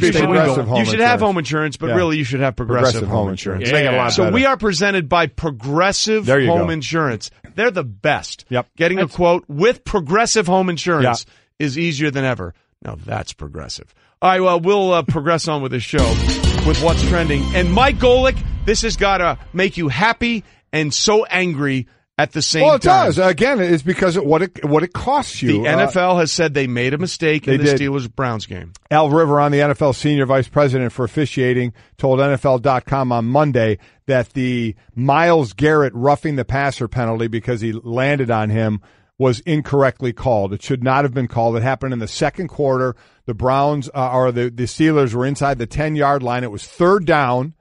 should have home insurance, but Yeah. really you should have Progressive Home Insurance. Make it a lot So better. we are presented by Progressive There you Home go. Insurance. They're the best. Yep. Getting a quote with Progressive Home Insurance is easier than ever. Now that's progressive. All right, well, we'll progress on with this show with what's trending. And Mike Golic, this has got to make you happy and so angry at the same time. Well, it does. Again, it's because of what it costs you. The NFL has said they made a mistake in the did. Steelers-Browns game. Al Riveron, the NFL Senior Vice President for officiating, told NFL.com on Monday that the Myles Garrett roughing the passer penalty because he landed on him was incorrectly called. It should not have been called. It happened in the second quarter. The Browns or the Steelers were inside the 10-yard line. It was 3rd down.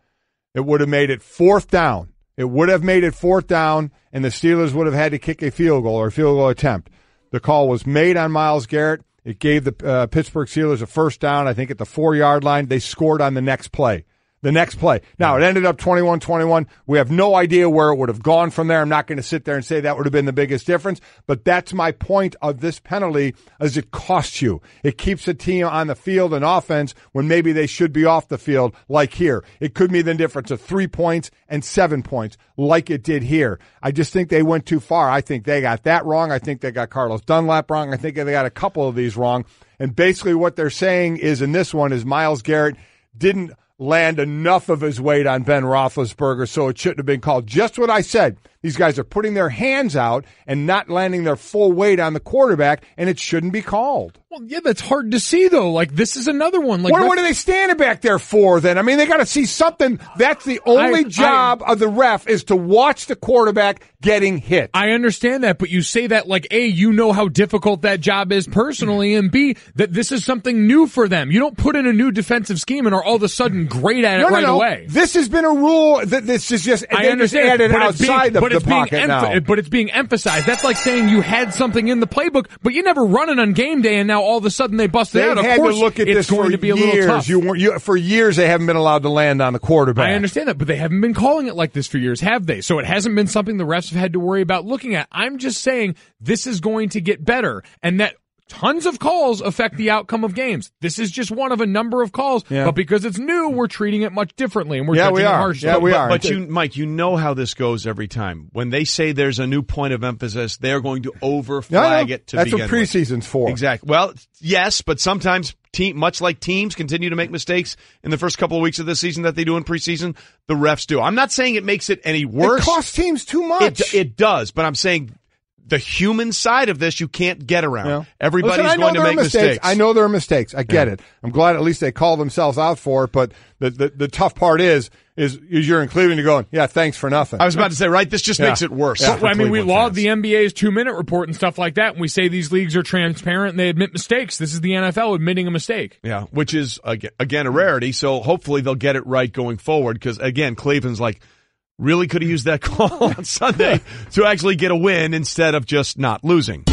It would have made it 4th down. It would have made it 4th down, and the Steelers would have had to kick a field goal or a field goal attempt. The call was made on Myles Garrett. It gave the Pittsburgh Steelers a 1st down, I think, at the 4-yard line. They scored on the next play. Now, it ended up 21-21. We have no idea where it would have gone from there. I'm not going to sit there and say that would have been the biggest difference, but that's my point of this penalty, is it costs you. It keeps a team on the field and offense when maybe they should be off the field, like here. It could be the difference of 3 points and 7 points, like it did here. I just think they went too far. I think they got that wrong. I think they got Carlos Dunlap wrong. I think they got a couple of these wrong. And basically what they're saying is in this one is Myles Garrett didn't land enough of his weight on Ben Roethlisberger, so it shouldn't have been called. Just what I said. These guys are putting their hands out and not landing their full weight on the quarterback, and it shouldn't be called. Well, yeah, that's hard to see, though. Like, this is another one. Like, what are they standing back there for, then? I mean, they got to see something. That's the only job of the ref, is to watch the quarterback getting hit. I understand that, but you say that like, A, you know how difficult that job is personally, and B, that this is something new for them. You don't put in a new defensive scheme and are all of a sudden great at it away. This has been a rule that this is just, I understand, added outside the pocket now. But it's being emphasized. That's like saying you had something in the playbook, but you never run it on game day, and now all of a sudden they busted out. Of course, to look at it's this going for to be a years. little tough. For years, they haven't been allowed to land on the quarterback. I understand that, but they haven't been calling it like this for years, have they? So it hasn't been something the refs have had to worry about looking at. I'm just saying this is going to get better, and that tons of calls affect the outcome of games. This is just one of a number of calls, but because it's new, we're treating it much differently, and we're judging it harshly. Yeah, we are. But Mike, you know how this goes every time. When they say there's a new point of emphasis, they're going to overflag it to begin with. That's what preseason's for. Exactly. Well, yes, but sometimes, much like teams continue to make mistakes in the first couple of weeks of the season that they do in preseason, the refs do. I'm not saying it makes it any worse. It costs teams too much. It does, but I'm saying the human side of this you can't get around. Yeah. Everybody's going to make mistakes. I know there are mistakes. I get it. I'm glad at least they call themselves out for it, but the tough part is you're in Cleveland, you're going, yeah, thanks for nothing. I was about to say, right, this just makes it worse. Yeah. I mean, we laud the NBA's 2-minute report and stuff like that, and we say these leagues are transparent and they admit mistakes. This is the NFL admitting a mistake. Yeah, which is, again, a rarity, so hopefully they'll get it right going forward, because, again, Cleveland's like, really could have used that call on Sunday to actually get a win instead of just not losing.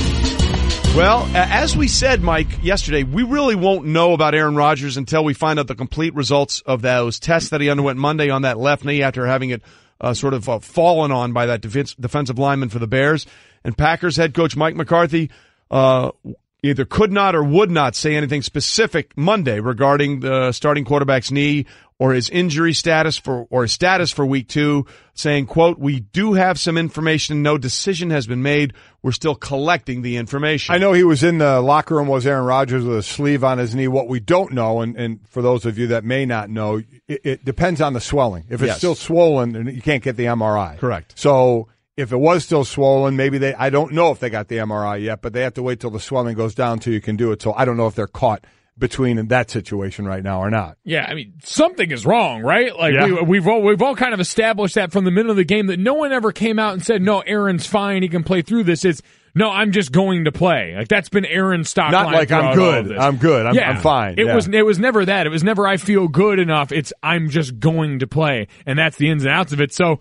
Well, as we said, Mike, yesterday, we really won't know about Aaron Rodgers until we find out the complete results of those tests that he underwent Monday on that left knee after having it fallen on by that defensive lineman for the Bears. And Packers head coach Mike McCarthy either could not or would not say anything specific Monday regarding the starting quarterback's knee or his injury status or his status for week 2, saying, quote, "We do have some information. No decision has been made. We're still collecting the information." I know he was in the locker room, was Aaron Rodgers, with a sleeve on his knee. What we don't know, and for those of you that may not know, it depends on the swelling. If it's still swollen, you can't get the MRI. Correct. So if it was still swollen, maybe I don't know if they got the MRI yet, but they have to wait till the swelling goes down till you can do it. So I don't know if they're caught between in that situation right now or not. Yeah, I mean, something is wrong, right? Like we've all kind of established that from the middle of the game, that no one ever came out and said, "No, Aaron's fine, he can play through this." It's, "No, I'm just going to play." Like, that's been Aaron's stock line. Not like I'm good. I'm fine. It was never that. It was never I feel good enough. It's I'm just going to play, and that's the ins and outs of it. So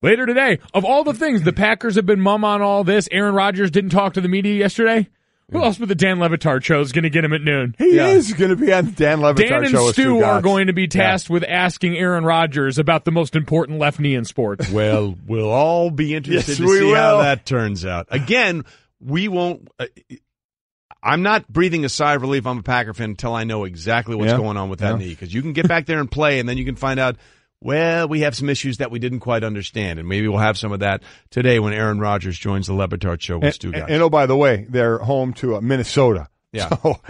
later today, of all the things, the Packers have been mum on all this. Aaron Rodgers didn't talk to the media yesterday. Who else but the Dan Le Batard show is going to get him at noon? He is going to be on the Dan Le Batard show. Dan and Stu are going to be tasked with asking Aaron Rodgers about the most important left knee in sports. Well, we'll all be interested to see how that turns out. Again, we won't. I'm not breathing a sigh of relief. I'm a Packer fan until I know exactly what's going on with that knee, because you can get back there and play, and then you can find out, well, we have some issues that we didn't quite understand, and maybe we'll have some of that today when Aaron Rodgers joins the Le Batard show with Stu Guys. And oh, by the way, they're home to Minnesota. Yeah. So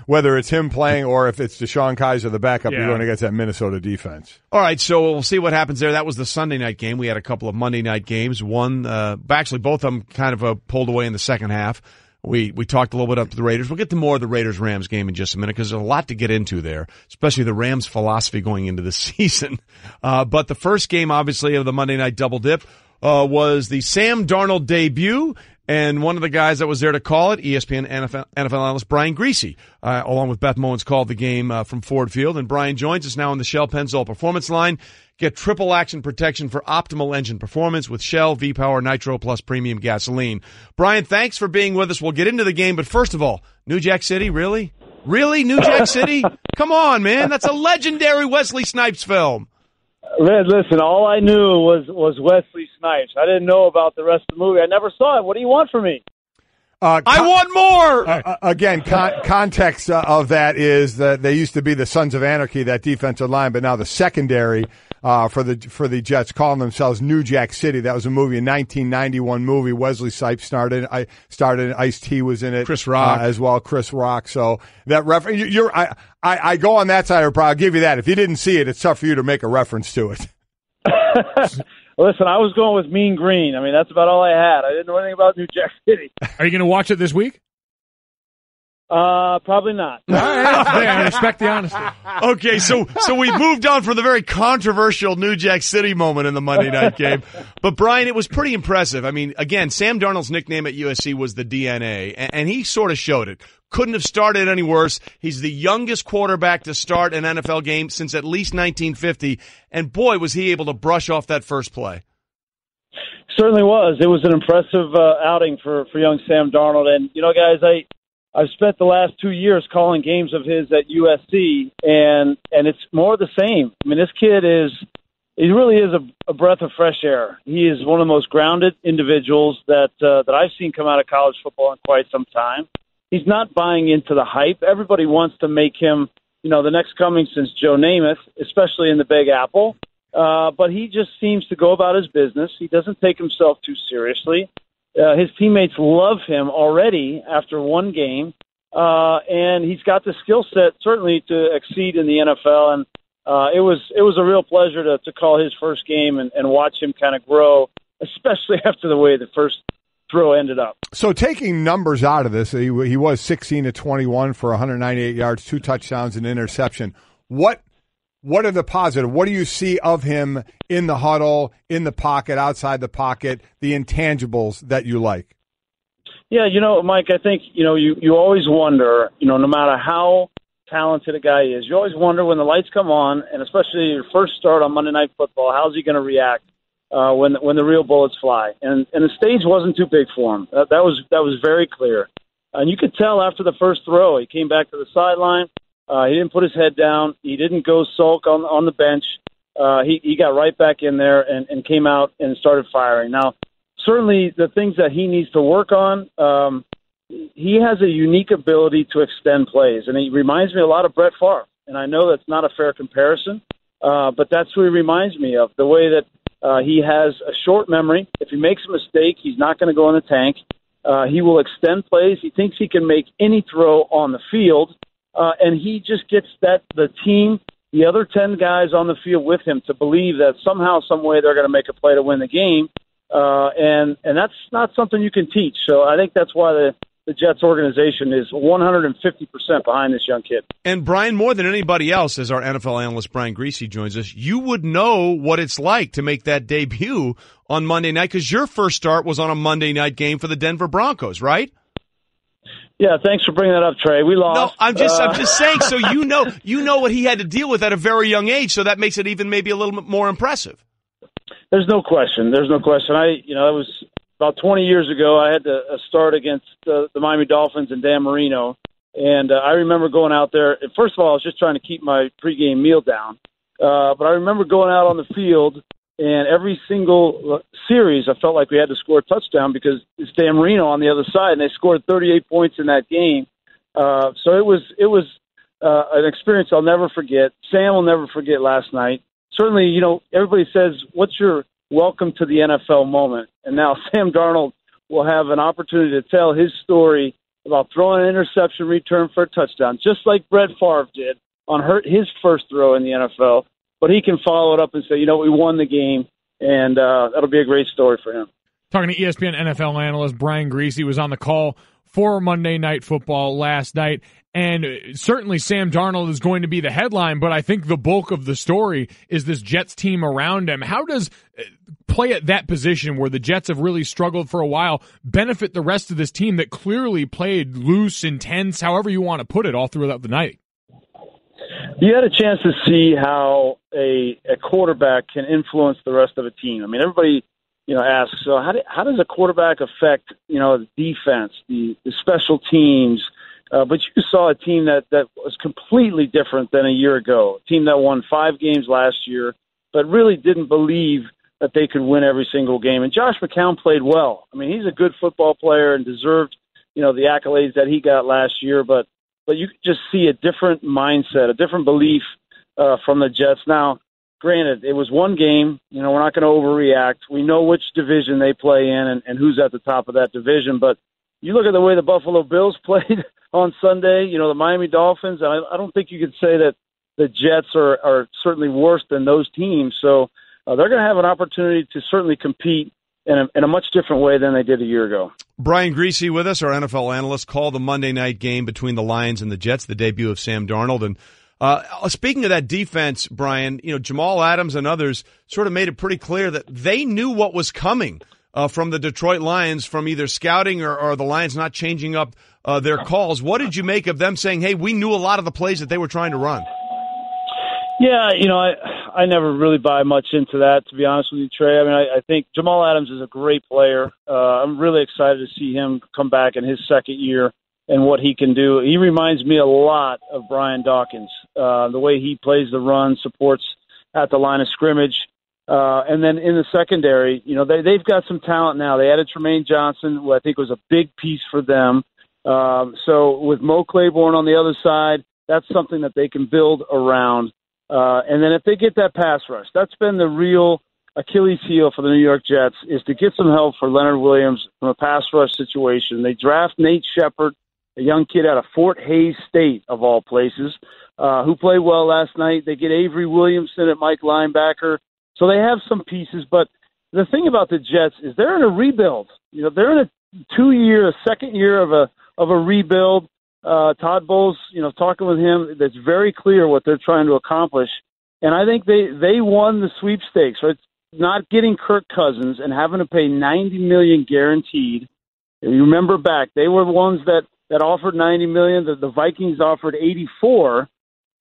whether it's him playing or if it's Deshaun Kaiser, the backup, you're going against that Minnesota defense. All right, so we'll see what happens there. That was the Sunday night game. We had a couple of Monday night games. One, actually both of them kind of pulled away in the second half. We talked a little bit up to the Raiders. We'll get to more of the Raiders-Rams game in just a minute, because there's a lot to get into there, especially the Rams' philosophy going into the season. But the first game, obviously, of the Monday night double dip was the Sam Darnold debut. And one of the guys that was there to call it, ESPN NFL analyst Brian Griese, along with Beth Mowins, called the game from Ford Field. And Brian joins us now on the Shell Pennzoil Performance Line. Get triple action protection for optimal engine performance with Shell V-Power Nitro Plus Premium Gasoline. Brian, thanks for being with us. We'll get into the game, but first of all, New Jack City, really? Really, New Jack City? Come on, man. That's a legendary Wesley Snipes film. Listen, all I knew was Wesley Snipes. I didn't know about the rest of the movie. I never saw it. What do you want from me? I want more! Again, context of that is that they used to be the Sons of Anarchy, that defensive line, but now the secondary for the Jets, calling themselves New Jack City. That was a movie, a 1991 movie. Wesley Snipes started. Ice-T was in it. Chris Rock. As well, Chris Rock. So that reference, I go on that side of the problem. I'll give you that. If you didn't see it, it's tough for you to make a reference to it. Listen, I was going with Mean Green. I mean, that's about all I had. I didn't know anything about New Jack City. Are you going to watch it this week? Probably not. All right. I respect the honesty. Okay, so we've moved on from the very controversial New Jack City moment in the Monday night game. But, Brian, it was pretty impressive. I mean, again, Sam Darnold's nickname at USC was the DNA, and he sort of showed it. Couldn't have started any worse. He's the youngest quarterback to start an NFL game since at least 1950, and boy, was he able to brush off that first play. Certainly was. It was an impressive outing for young Sam Darnold. And, guys, I've spent the last 2 years calling games of his at USC, and it's more the same. I mean, this kid he really is a breath of fresh air. He is one of the most grounded individuals that I've seen come out of college football in quite some time. He's not buying into the hype. Everybody wants to make him, the next coming since Joe Namath, especially in the Big Apple. But he just seems to go about his business. He doesn't take himself too seriously. His teammates love him already after one game, and he's got the skill set certainly to exceed in the NFL. And it was a real pleasure to call his first game and watch him kind of grow, especially after the way the first throw ended up. So taking numbers out of this, he was 16-21 for 198 yards, 2 touchdowns, and interception. What are the positive? What do you see of him in the huddle, in the pocket, outside the pocket, the intangibles that you like? Yeah, Mike, I think, you always wonder, no matter how talented a guy is, you always wonder when the lights come on, and especially your first start on Monday Night Football, how's he going to react when the real bullets fly? And the stage wasn't too big for him. That was very clear. And you could tell after the first throw, he came back to the sideline. He didn't put his head down. He didn't go sulk on the bench. He got right back in there and came out and started firing. Now, certainly the things that he needs to work on, he has a unique ability to extend plays, and he reminds me a lot of Brett Favre. And I know that's not a fair comparison, but that's who he reminds me of, the way that he has a short memory. If he makes a mistake, he's not going to go in the tank. He will extend plays. He thinks he can make any throw on the field. And he just gets the team, the other 10 guys on the field with him to believe that somehow, some way they're going to make a play to win the game. And that's not something you can teach. So I think that's why the Jets organization is 150% behind this young kid. And Brian, more than anybody else, as our NFL analyst Brian Griese joins us, you would know what it's like to make that debut on Monday night, because your first start was on a Monday night game for the Denver Broncos, right? Yeah, thanks for bringing that up, Trey. We lost. No, I'm just saying. So you know what he had to deal with at a very young age. So that makes it even maybe a little bit more impressive. There's no question. It was about 20 years ago. I had to start against the Miami Dolphins and Dan Marino, and I remember going out there. First of all, I was just trying to keep my pregame meal down, but I remember going out on the field. And every single series, I felt like we had to score a touchdown because it's Dan Marino on the other side, and they scored 38 points in that game. So it was an experience I'll never forget. Sam will never forget last night. Certainly, everybody says, what's your welcome to the NFL moment? And now Sam Darnold will have an opportunity to tell his story about throwing an interception return for a touchdown, just like Brett Favre did on his first throw in the NFL. But he can follow it up and say, we won the game, and that'll be a great story for him. Talking to ESPN NFL analyst Brian Griese, was on the call for Monday Night Football last night, and certainly Sam Darnold is going to be the headline, but I think the bulk of the story is this Jets team around him. How does play at that position where the Jets have really struggled for a while benefit the rest of this team that clearly played loose, intense, however you want to put it, all throughout the night? You had a chance to see how a quarterback can influence the rest of a team. I mean, everybody, asks, so how does a quarterback affect, the defense, the special teams? But you saw a team that was completely different than a year ago, a team that won 5 games last year, but really didn't believe that they could win every single game. And Josh McCown played well. I mean, he's a good football player and deserved, the accolades that he got last year, but you could just see a different mindset, a different belief from the Jets. Now, granted, it was one game. We're not going to overreact. We know which division they play in and who's at the top of that division. But you look at the way the Buffalo Bills played on Sunday, the Miami Dolphins, and I don't think you could say that the Jets are certainly worse than those teams. So they're going to have an opportunity to certainly compete in a much different way than they did a year ago. Brian Griese with us, our NFL analyst, called the Monday night game between the Lions and the Jets, the debut of Sam Darnold. And speaking of that defense, Brian, Jamal Adams and others sort of made it pretty clear that they knew what was coming from the Detroit Lions, from either scouting or the Lions not changing up their calls. What did you make of them saying, hey, we knew a lot of the plays that they were trying to run? Yeah, I never really buy much into that, to be honest with you, Trey. I mean, I think Jamal Adams is a great player. I'm really excited to see him come back in his second year and what he can do. He reminds me a lot of Brian Dawkins, the way he plays the run, supports at the line of scrimmage. And then in the secondary, they've got some talent now. They added Tremaine Johnson, who I think was a big piece for them. So with Mo Claiborne on the other side, that's something that they can build around. And then if they get that pass rush, that's been the real Achilles heel for the New York Jets, is to get some help for Leonard Williams from a pass rush situation. They draft Nate Shepard, a young kid out of Fort Hays State, of all places, who played well last night. They get Avery Williamson at Mike linebacker. So they have some pieces. But the thing about the Jets is they're in a rebuild. They're in a second year of a rebuild. Todd Bowles, talking with him, that's very clear what they're trying to accomplish. And I think they won the sweepstakes, right? Not getting Kirk Cousins and having to pay $90 million guaranteed. If you remember back, they were the ones that offered $90 million. The Vikings offered $84.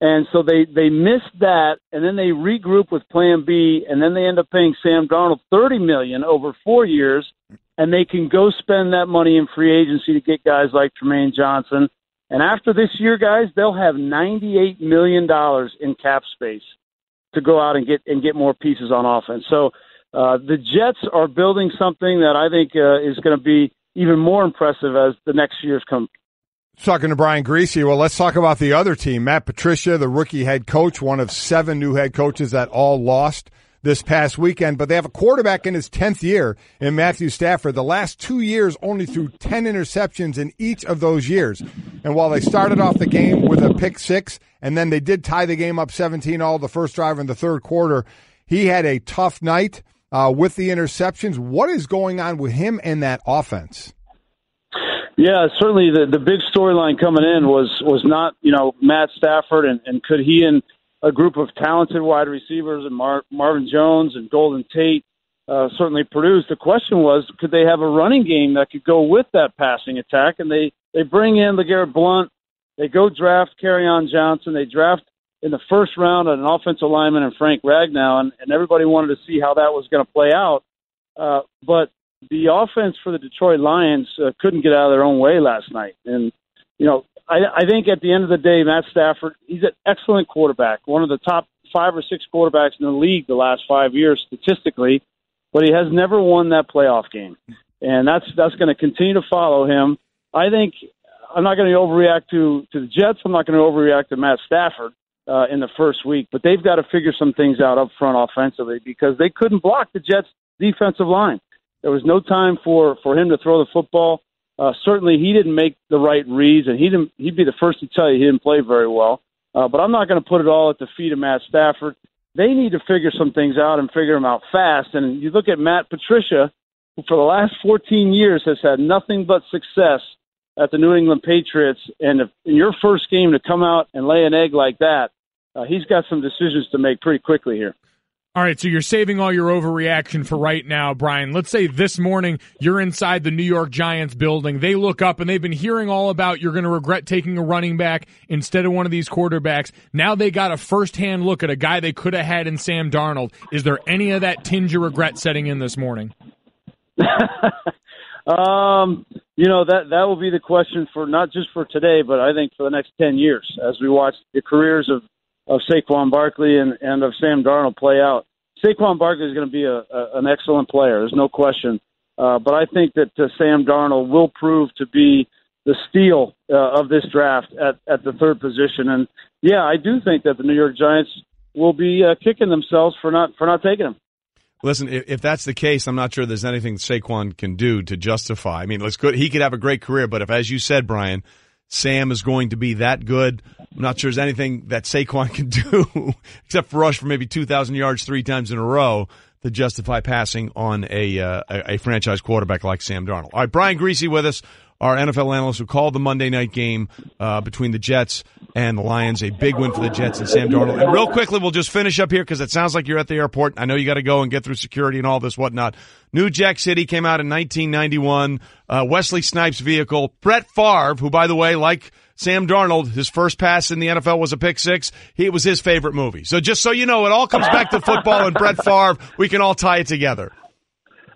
And so they missed that, and then they regrouped with Plan B, and then they end up paying Sam Darnold $30 million over 4 years, and they can go spend that money in free agency to get guys like Tremaine Johnson. And after this year, guys, they'll have $98 million in cap space to go out and get more pieces on offense. So the Jets are building something that I think is going to be even more impressive as the next years come. Talking to Brian Griese, well, let's talk about the other team. Matt Patricia, the rookie head coach, one of 7 new head coaches that all lost this past weekend, but they have a quarterback in his 10th year in Matthew Stafford. The last 2 years only threw 10 interceptions in each of those years. And while they started off the game with a pick 6, and then they did tie the game up 17-all the first drive in the third quarter, he had a tough night with the interceptions. What is going on with him and that offense? Yeah, certainly the big storyline coming in was not, Matt Stafford and could he and a group of talented wide receivers and Marvin Jones and Golden Tate certainly produced. The question was, could they have a running game that could go with that passing attack? And they bring in LeGarrette Blount. They go draft Kerryon Johnson. They draft in the first round an offensive lineman and Frank Ragnow, and everybody wanted to see how that was going to play out. But the offense for the Detroit Lions couldn't get out of their own way last night. And, I think at the end of the day, Matt Stafford, he's an excellent quarterback, one of the top 5 or 6 quarterbacks in the league the last 5 years statistically, but he has never won that playoff game. And that's going to continue to follow him. I think I'm not going to overreact to the Jets. I'm not going to overreact to Matt Stafford in the first week, but they've got to figure some things out up front offensively because they couldn't block the Jets' defensive line. There was no time for him to throw the football. Certainly, he didn't make the right reads, and he'd be the first to tell you he didn't play very well. But I'm not going to put it all at the feet of Matt Stafford. They need to figure some things out and figure them out fast. And you look at Matt Patricia, who for the last 14 years has had nothing but success at the New England Patriots. And if in your first game to come out and lay an egg like that, he's got some decisions to make pretty quickly here. All right, so you're saving all your overreaction for right now, Brian. Let's say this morning you're inside the New York Giants building. They look up, and they've been hearing all about you're going to regret taking a running back instead of one of these quarterbacks. Now they got a firsthand look at a guy they could have had in Sam Darnold. Is there any of that tinge of regret setting in this morning? That will be the question for not just for today, but I think for the next 10 years as we watch the careers of Saquon Barkley and of Sam Darnold play out. Saquon Barkley is going to be an excellent player. There's no question. But I think that Sam Darnold will prove to be the steal of this draft at the third position. And, yeah, I do think that the New York Giants will be kicking themselves for not taking him. Listen, if that's the case, I'm not sure there's anything Saquon can do to justify. I mean, he could have a great career, but if, as you said, Brian, Sam is going to be that good. I'm not sure there's anything that Saquon can do except for rush for maybe 2,000 yards 3 times in a row to justify passing on a franchise quarterback like Sam Darnold. All right, Brian Griese with us, our NFL analyst who called the Monday night game between the Jets and the Lions. A big win for the Jets and Sam Darnold. And real quickly, we'll just finish up here because it sounds like you're at the airport. I know you got to go and get through security and all this whatnot. New Jack City came out in 1991. Wesley Snipes' vehicle. Brett Favre, who, by the way, like Sam Darnold, his first pass in the NFL was a pick six. It was his favorite movie. So just so you know, it all comes back to football and Brett Favre. We can all tie it together.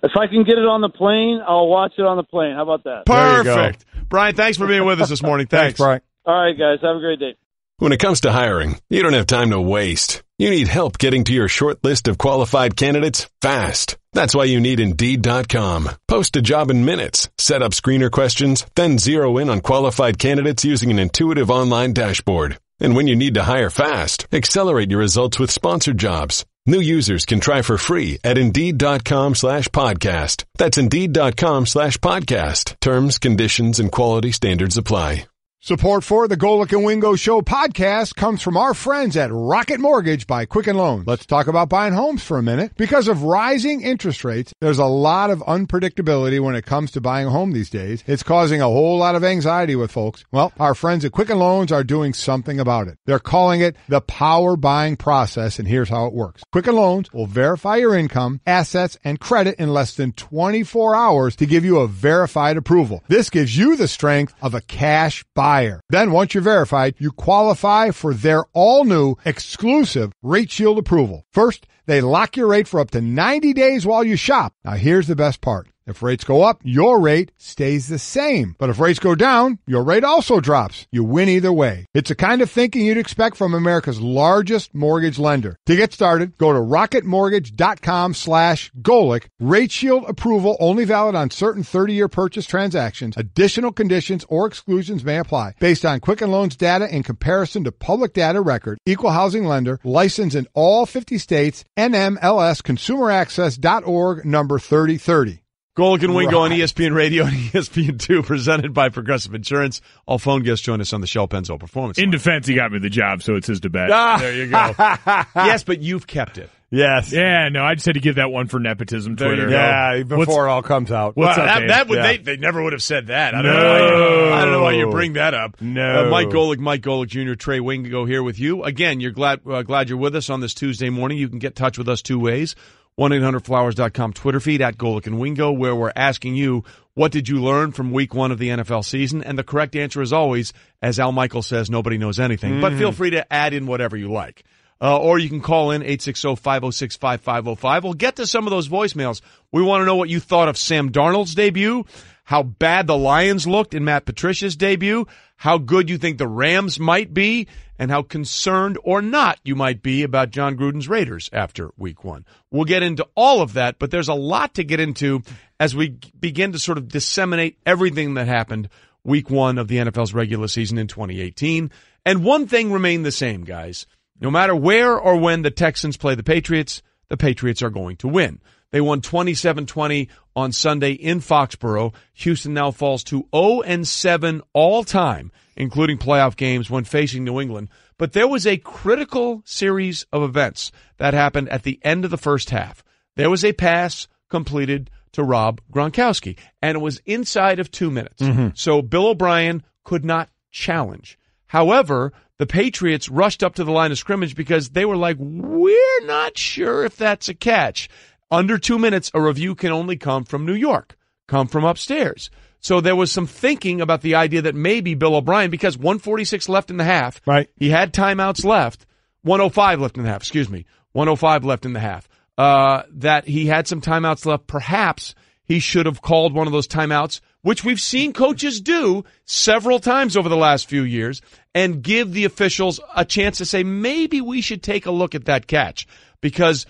If I can get it on the plane, I'll watch it on the plane. How about that? Perfect. Brian, thanks for being with us this morning. Thanks, Brian. All right, guys. Have a great day. When it comes to hiring, you don't have time to waste. You need help getting to your short list of qualified candidates fast. That's why you need Indeed.com. Post a job in minutes, set up screener questions, then zero in on qualified candidates using an intuitive online dashboard. And when you need to hire fast, accelerate your results with sponsored jobs. New users can try for free at Indeed.com/podcast. That's Indeed.com/podcast. Terms, conditions, and quality standards apply. Support for the Golic and Wingo Show podcast comes from our friends at Rocket Mortgage by Quicken Loans. Let's talk about buying homes for a minute. Because of rising interest rates, there's a lot of unpredictability when it comes to buying a home these days. It's causing a whole lot of anxiety with folks. Well, our friends at Quicken Loans are doing something about it. They're calling it the power buying process, and here's how it works. Quicken Loans will verify your income, assets, and credit in less than 24 hours to give you a verified approval. This gives you the strength of a cash buyer. Then once you're verified, you qualify for their all-new exclusive Rate Shield approval. First, they lock your rate for up to 90 days while you shop. Now here's the best part. If rates go up, your rate stays the same. But if rates go down, your rate also drops. You win either way. It's the kind of thinking you'd expect from America's largest mortgage lender. To get started, go to rocketmortgage.com/Golic. Rate Shield approval only valid on certain 30-year purchase transactions. Additional conditions or exclusions may apply. Based on Quicken Loans data in comparison to public data record. Equal housing lender. Licensed in all 50 states. NMLSconsumeraccess.org number 3030. Golic and Wingo on ESPN Radio and ESPN2, presented by Progressive Insurance. All phone guests join us on the Shell Pennzoil Performance In line. defense, he got me the job, so it's his to bet. There you go. Yes, but you've kept it. Yes. Yeah, no, I just had to give that one for nepotism Twitter. Yeah, before it all comes out. What's up, they never would have said that. I don't know why you bring that up. No. Mike Golic Jr., Trey Wingo here with you. Again, you're glad you're with us on this Tuesday morning. You can get in touch with us two ways. 1-800-Flowers.com Twitter feed at Golic and Wingo, where we're asking you, what did you learn from week one of the NFL season? And the correct answer is always, as Al Michaels says, nobody knows anything. But feel free to add in whatever you like. Or you can call in 860-506-5505. We'll get to some of those voicemails. We want to know what you thought of Sam Darnold's debut, how bad the Lions looked in Matt Patricia's debut, how good you think the Rams might be, and how concerned or not you might be about John Gruden's Raiders after week one. We'll get into all of that, but there's a lot to get into as we begin to sort of disseminate everything that happened week one of the NFL's regular season in 2018. And one thing remained the same, guys. No matter where or when the Texans play the Patriots are going to win. They won 27-20 on Sunday in Foxborough. Houston now falls to 0-7 all time, including playoff games when facing New England. But there was a critical series of events that happened at the end of the first half. There was a pass completed to Rob Gronkowski, and it was inside of 2 minutes. So Bill O'Brien could not challenge. However, the Patriots rushed up to the line of scrimmage because they were like, we're not sure if that's a catch. Under 2 minutes, a review can only come from New York, come from upstairs. So there was some thinking about the idea that maybe Bill O'Brien, because 146 left in the half, right? He had timeouts left, 105 left in the half, 105 left in the half, that he had some timeouts left. Perhaps he should have called one of those timeouts, which we've seen coaches do several times over the last few years, and give the officials a chance to say, maybe we should take a look at that catch. Because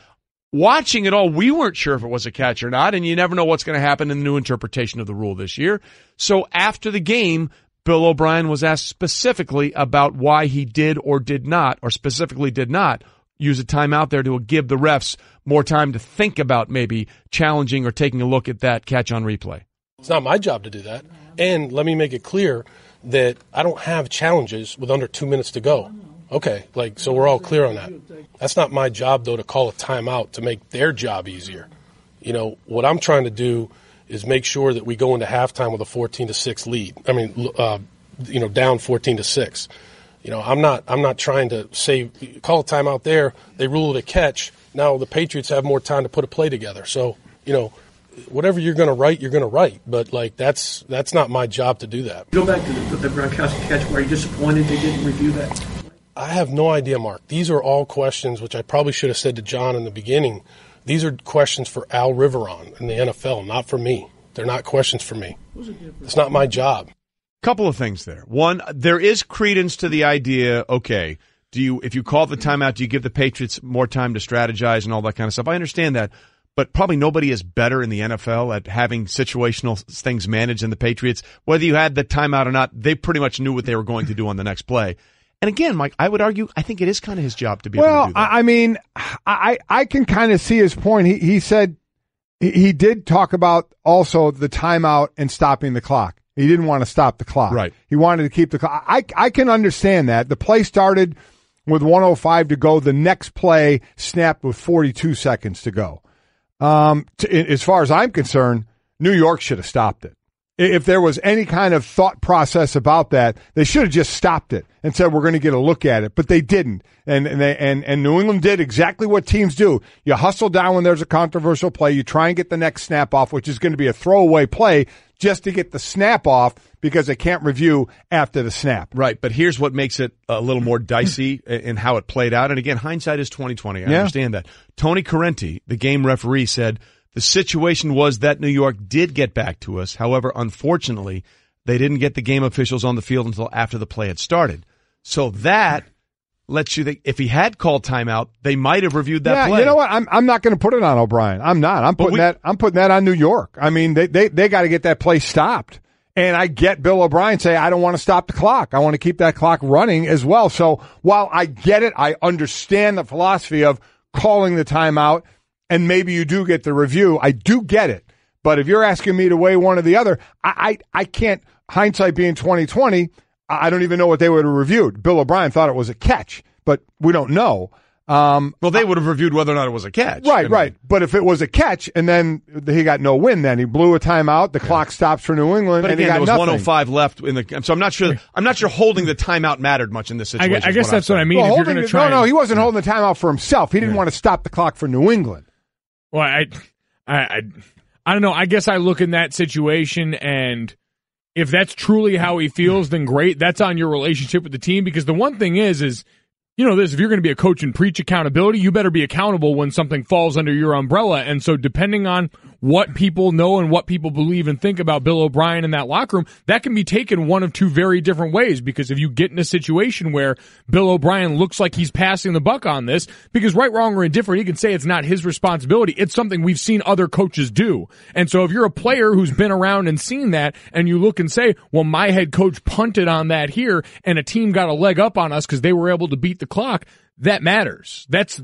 watching it all, we weren't sure if it was a catch or not, and you never know what's going to happen in the new interpretation of the rule this year. So after the game, Bill O'Brien was asked specifically about why he did or did not, or specifically did not, use a timeout there to give the refs more time to think about maybe challenging or taking a look at that catch on replay. It's not my job to do that. And let me make it clear, that I don't have challenges with under 2 minutes to go. Okay, so we're all clear on that. That's not my job, though, to call a timeout to make their job easier. What I'm trying to do is make sure that we go into halftime with a 14-6 lead. Down 14-6. I'm not trying to say call a timeout there. They rule it a catch. Now the Patriots have more time to put a play together. So, whatever you're going to write, you're going to write. But that's not my job to do that. Go back to the Gronkowski catch. Were you disappointed they didn't review that? I have no idea, Mark. These are all questions which I probably should have said to John in the beginning. These are questions for Al Riveron in the NFL, not for me. They're not questions for me. It's not my job. Couple of things there. One, there is credence to the idea, okay, if you call the timeout, do you give the Patriots more time to strategize and all that kind of stuff? I understand that, but probably nobody is better in the NFL at having situational things managed than the Patriots. Whether you had the timeout or not, they pretty much knew what they were going to do on the next play. And again, Mike, I would argue, I think it is kind of his job to be able to do that. I can kind of see his point. He said he did talk about also the timeout and stopping the clock. He didn't want to stop the clock. Right. He wanted to keep the clock. I can understand that. The play started with 1:05 to go. The next play snapped with 42 seconds to go. As far as I'm concerned, New York should have stopped it. If there was any kind of thought process about that, they should have just stopped it and said, we're going to get a look at it. But they didn't. And New England did exactly what teams do. You hustle down when there's a controversial play. You try and get the next snap off, which is going to be a throwaway play just to get the snap off because they can't review after the snap. Right. But here's what makes it a little more dicey in how it played out. And again, hindsight is 20/20. I understand that. Tony Correnti, the game referee, said, the situation was that New York did get back to us. However, unfortunately, they didn't get the game officials on the field until after the play had started. So that lets you think if he had called timeout, they might have reviewed that play. You know what? I'm not going to put it on O'Brien. I'm not. I'm putting that on New York. I mean, they got to get that play stopped. And I get Bill O'Brien say, I don't want to stop the clock. I want to keep that clock running as well. So while I get it, I understand the philosophy of calling the timeout. And maybe you do get the review. I do get it. But if you're asking me to weigh one or the other, I can't, hindsight being 20/20, I don't even know what they would have reviewed. Bill O'Brien thought it was a catch, but we don't know. Well, they would have reviewed whether or not it was a catch. Right. But if it was a catch and then he got no win, then he blew a timeout, the clock stops for New England, but and again, he got there was nothing. 1:05 left in the. So I'm not sure holding the timeout mattered much in this situation. I guess that's what I mean. Well, if you're going to try, he wasn't holding the timeout for himself. He didn't want to stop the clock for New England. Well, I don't know. I guess I look in that situation, and if that's truly how he feels, then great. That's on your relationship with the team. Because the one thing is if you're going to be a coach and preach accountability, you better be accountable when something falls under your umbrella. And so depending on what people know and what people believe and think about Bill O'Brien in that locker room, that can be taken one of two very different ways. Because if you get in a situation where Bill O'Brien looks like he's passing the buck on this, because right, wrong, or indifferent, he can say it's not his responsibility. It's something we've seen other coaches do. And so if you're a player who's been around and seen that, and you look and say, well, my head coach punted on that here, and a team got a leg up on us because they were able to beat the clock, that matters. That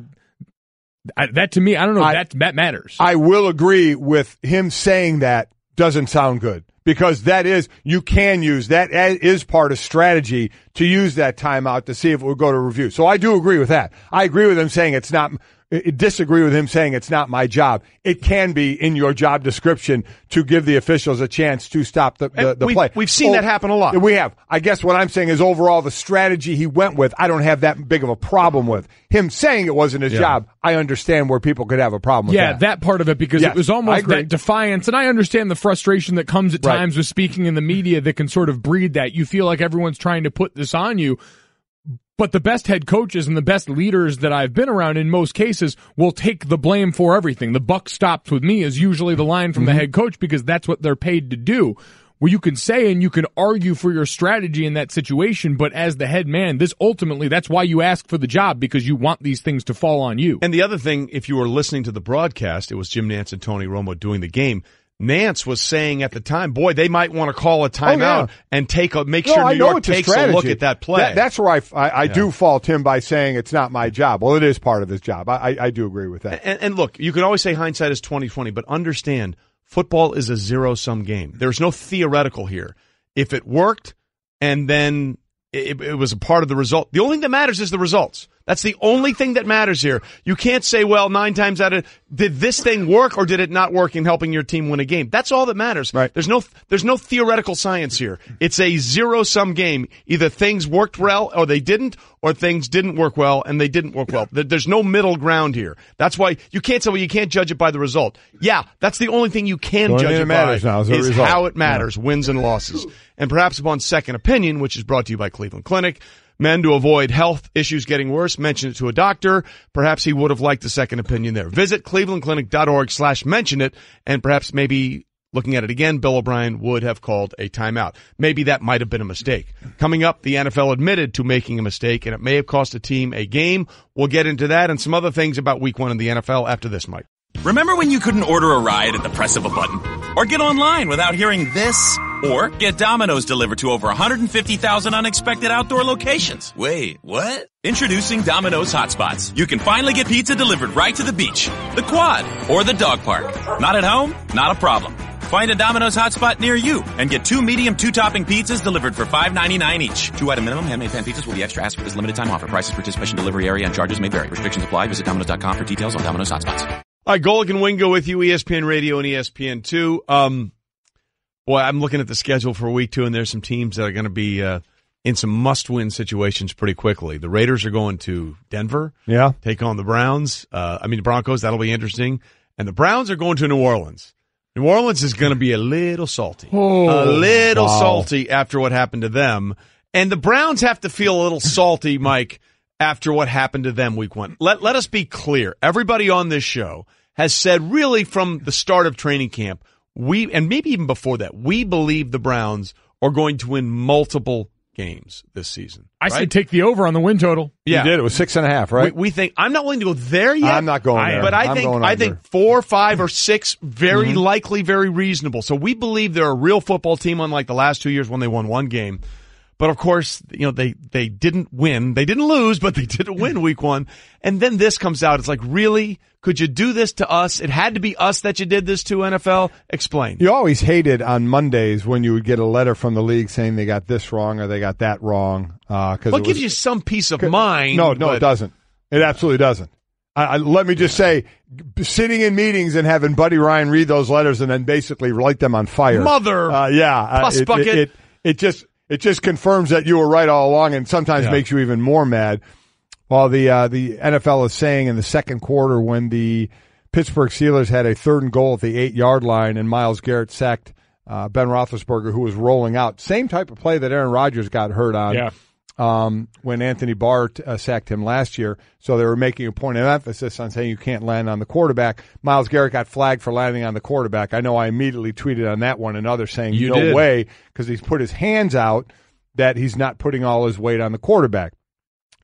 to me, I don't know, that matters. I will agree with him saying that doesn't sound good because you can use that is part of strategy to use that timeout to see if it would go to review. So I do agree with that. I agree with him saying disagree with him saying it's not my job. It can be in your job description to give the officials a chance to stop the play. We've seen that happen a lot. We have. I guess what I'm saying is overall the strategy he went with, I don't have that big of a problem with. Him saying it wasn't his job, I understand where people could have a problem with that. Yeah, that part of it, because it was almost that defiance, and I understand the frustration that comes at times with speaking in the media that can sort of breed that. You feel like everyone's trying to put this on you. But the best head coaches and the best leaders that I've been around in most cases will take the blame for everything. The buck stops with me is usually the line from the head coach because that's what they're paid to do. Well, you can say and you can argue for your strategy in that situation, but as the head man, that's why you ask for the job, because you want these things to fall on you. And the other thing, if you were listening to the broadcast, it was Jim Nantz and Tony Romo doing the game. Nantz was saying at the time, boy, they might want to call a timeout and make sure New York takes a look at that play. That's where I do fault him by saying it's not my job. Well, it is part of his job. I do agree with that. And look, you can always say hindsight is 20/20, but understand football is a zero-sum game. There's no theoretical here. If it worked and then it was a part of the result. The only thing that matters is the results. That's the only thing that matters here. You can't say, well, 9 times out of, did this thing work or did it not work in helping your team win a game? That's all that matters. Right. There's no theoretical science here. It's a zero-sum game. Either things worked well or they didn't, or things didn't work well and they didn't work well. There's no middle ground here. That's why you can't say, well, you can't judge it by the result. Yeah, that's the only thing you can judge it by is how it matters, wins and losses. And perhaps upon second opinion, which is brought to you by Cleveland Clinic, men, to avoid health issues getting worse, mention it to a doctor. Perhaps he would have liked a second opinion there. Visit clevelandclinic.org/mention it, and perhaps maybe looking at it again, Bill O'Brien would have called a timeout. Maybe that might have been a mistake. Coming up, the NFL admitted to making a mistake, and it may have cost a team a game. We'll get into that and some other things about Week 1 in the NFL after this, Mike. Remember when you couldn't order a ride at the press of a button? Or get online without hearing this? Or get Domino's delivered to over 150,000 unexpected outdoor locations? Wait, what? Introducing Domino's Hotspots. You can finally get pizza delivered right to the beach, the quad, or the dog park. Not at home? Not a problem. Find a Domino's hotspot near you and get 2 medium 2-topping pizzas delivered for $5.99 each. 2-item minimum. Handmade pan pizzas will be extra asked for this limited time offer. Prices, participation, delivery area, and charges may vary. Restrictions apply. Visit Domino's.com for details on Domino's Hotspots. All right, Golic and Wingo with you, ESPN Radio and ESPN2. Boy, I'm looking at the schedule for Week 2, and there's some teams that are going to be in some must-win situations pretty quickly. The Raiders are going to Denver. Yeah. Take on the Browns. The Broncos. That'll be interesting. And the Browns are going to New Orleans. New Orleans is going to be a little salty. Salty after what happened to them. And the Browns have to feel a little salty, Mike, after what happened to them Week 1. Let us be clear. Everybody on this show has said really from the start of training camp, and maybe even before that, we believe the Browns are going to win multiple games this season. I say take the over on the win total. Yeah. You did. It was 6.5, right? We think, I'm not willing to go there yet. I'm not going there. But I think 4, 5, or 6, very likely, very reasonable. So we believe they're a real football team, unlike the last 2 years when they won one game. But of course, they didn't win. They didn't lose, but they didn't win Week 1. And then this comes out. It's like, really? Could you do this to us? It had to be us that you did this to, NFL? Explain. You always hated on Mondays when you would get a letter from the league saying they got this wrong or they got that wrong. Well, it gives you some peace of mind. No, it doesn't. It absolutely doesn't. Let me just say, sitting in meetings and having Buddy Ryan read those letters and then basically light them on fire. Plus bucket. It just confirms that you were right all along and sometimes makes you even more mad. While the NFL is saying in the second quarter when the Pittsburgh Steelers had a 3rd and goal at the 8-yard line and Myles Garrett sacked Ben Roethlisberger, who was rolling out. Same type of play that Aaron Rodgers got hurt on when Anthony Barr sacked him last year. So they were making a point of emphasis on saying you can't land on the quarterback. Myles Garrett got flagged for landing on the quarterback. I know I immediately tweeted on that one and others saying no way, because he's put his hands out that he's not putting all his weight on the quarterback.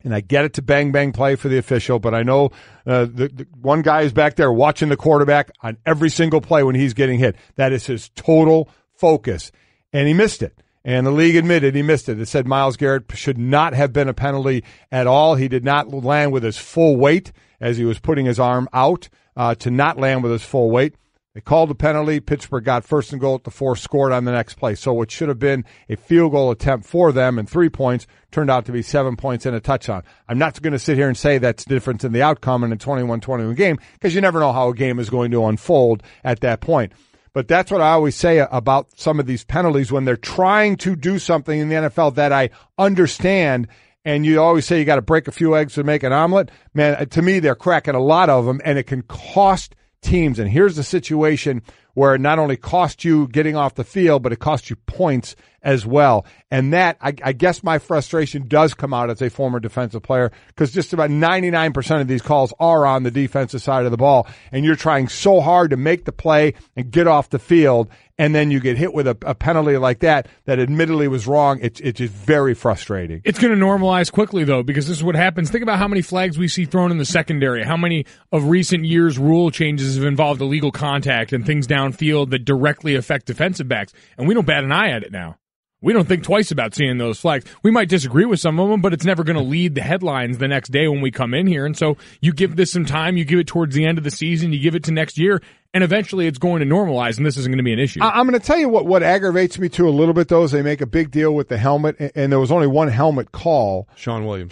And I get it to bang play for the official, but I know the one guy is back there watching the quarterback on every single play when he's getting hit. That is his total focus. And he missed it. And the league admitted he missed it. It said Myles Garrett should not have been a penalty at all. He did not land with his full weight as he was putting his arm out to not land with his full weight. They called the penalty. Pittsburgh got 1st and goal at the 4, scored on the next play. So what should have been a field goal attempt for them and 3 points turned out to be 7 points and a touchdown. I'm not going to sit here and say that's the difference in the outcome in a 21-21 game because you never know how a game is going to unfold at that point. But that's what I always say about some of these penalties when they're trying to do something in the NFL that I understand. And you always say you got to break a few eggs to make an omelet. Man, to me, they're cracking a lot of them, and it can cost teams. And here's the situation where it not only cost you getting off the field, but it cost you points as well. And that, I guess my frustration does come out as a former defensive player because just about 99% of these calls are on the defensive side of the ball. And you're trying so hard to make the play and get off the field, and then you get hit with a penalty like that admittedly was wrong. It's just very frustrating. It's going to normalize quickly, though, because this is what happens. Think about how many flags we see thrown in the secondary, how many of recent years' rule changes have involved illegal contact and things downfield that directly affect defensive backs, and we don't bat an eye at it now. we don't think twice about seeing those flags. We might disagree with some of them, but it's never going to lead the headlines the next day when we come in here. And so you give this some time, you give it towards the end of the season, you give it to next year, and eventually it's going to normalize, and this isn't going to be an issue. I'm going to tell you what aggravates me too a little bit, though, is they make a big deal with the helmet, and there was only one helmet call. Sean Williams.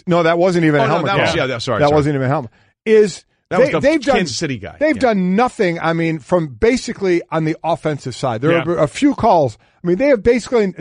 No, that wasn't even a helmet call. That wasn't even a helmet. They've done, Kansas City guy. They've done nothing, from basically on the offensive side. There are a few calls. They have basically,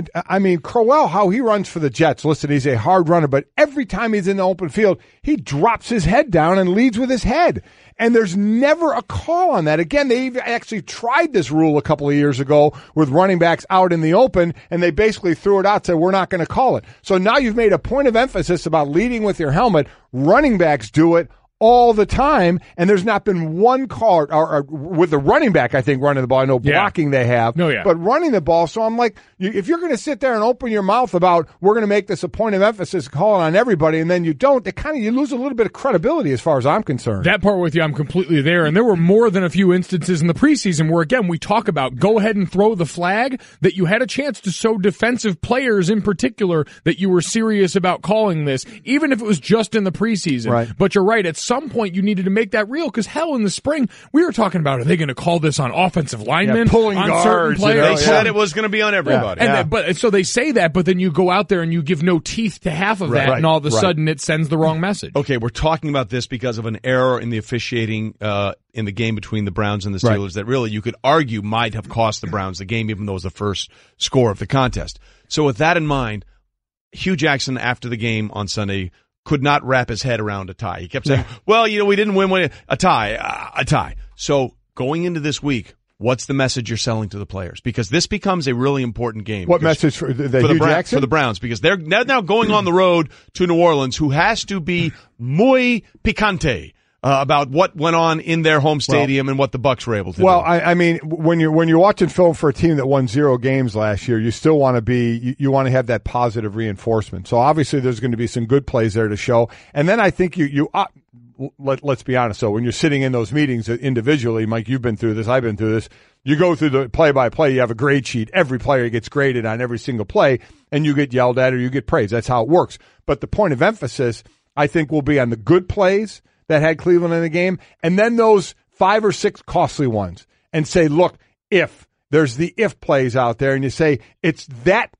Crowell, how he runs for the Jets. Listen, he's a hard runner, but every time he's in the open field, he drops his head down and leads with his head. And there's never a call on that. Again, they actually tried this rule a couple of years ago with running backs out in the open, and they basically threw it out and said, we're not going to call it. So now you've made a point of emphasis about leading with your helmet. Running backs do it all the time, and there's not been one call, or with the running back, I think, running the ball. I know blocking they have, but running the ball. So I'm like, if you're going to sit there and open your mouth about we're going to make this a point of emphasis, calling on everybody, and then you don't, you lose a little bit of credibility as far as I'm concerned. That part with you, I'm completely there. And there were more than a few instances in the preseason where, again, we talk about go ahead and throw the flag, that you had a chance to show defensive players in particular that you were serious about calling this, even if it was just in the preseason. Right. But you're right, at some point you needed to make that real, because hell, in the spring we were talking about, are they going to call this on offensive linemen, pulling on guards, certain players? They said it was going to be on everybody. But so they say that, but then you go out there and you give no teeth to half of that, and all of a sudden it sends the wrong message. Okay, we're talking about this because of an error in the officiating in the game between the Browns and the Steelers that really you could argue might have cost the Browns the game, even though it was the first score of the contest. So with that in mind, Hugh Jackson, after the game on Sunday, could not wrap his head around a tie. He kept saying, well, we didn't win a tie. So going into this week, what's the message you're selling to the players? Because this becomes a really important game. What message for Hugh Jackson? For the Browns, because they're now going on the road to New Orleans, who has to be muy picante about what went on in their home stadium and what the Bucs were able to do. Well, when you're watching film for a team that won 0 games last year, you still want to you want to have that positive reinforcement. So obviously there's going to be some good plays there to show. And then I think let's be honest, though, when you're sitting in those meetings individually, Mike, you've been through this, I've been through this, you go through the play-by-play, you have a grade sheet. Every player gets graded on every single play, and you get yelled at or you get praised. That's how it works. But the point of emphasis, I think, will be on the good plays that had Cleveland in the game, and then those 5 or 6 costly ones, and say, look, if there's the if plays out there, and you say it's that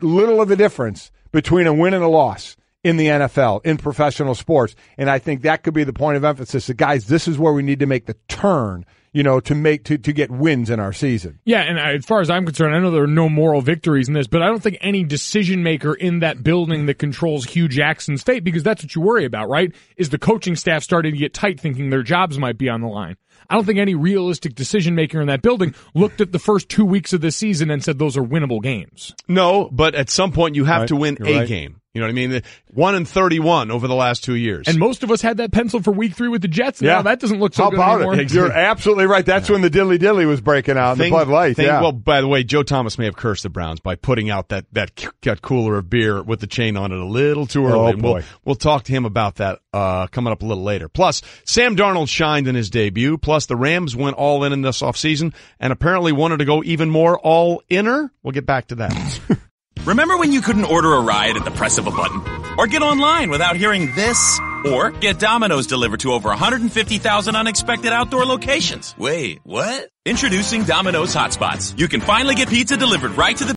little of a difference between a win and a loss in the NFL, in professional sports. And I think that could be the point of emphasis. That, guys, this is where we need to make the turn, to get wins in our season. Yeah, and as far as I'm concerned, I know there are no moral victories in this, but I don't think any decision maker in that building that controls Hugh Jackson's fate, because that's what you worry about, right, is the coaching staff starting to get tight, thinking their jobs might be on the line. I don't think any realistic decision maker in that building looked at the first 2 weeks of the season and said those are winnable games. No, but at some point you have to win a game. You know what I mean? 1-31 over the last 2 years. And most of us had that pencil for week 3 with the Jets. Now that doesn't look so good anymore. It? You're absolutely right. That's when the dilly-dilly was breaking out, the Bud Light. Well, by the way, Joe Thomas may have cursed the Browns by putting out that cooler of beer with the chain on it a little too early. Oh, boy. We'll talk to him about that coming up a little later. Plus, Sam Darnold shined in his debut. Plus, the Rams went all in this offseason and apparently wanted to go even more all-inner. We'll get back to that. Remember when you couldn't order a ride at the press of a button? Or get online without hearing this? Or get Domino's delivered to over 150,000 unexpected outdoor locations? Wait, what? Introducing Domino's Hotspots. You can finally get pizza delivered right to the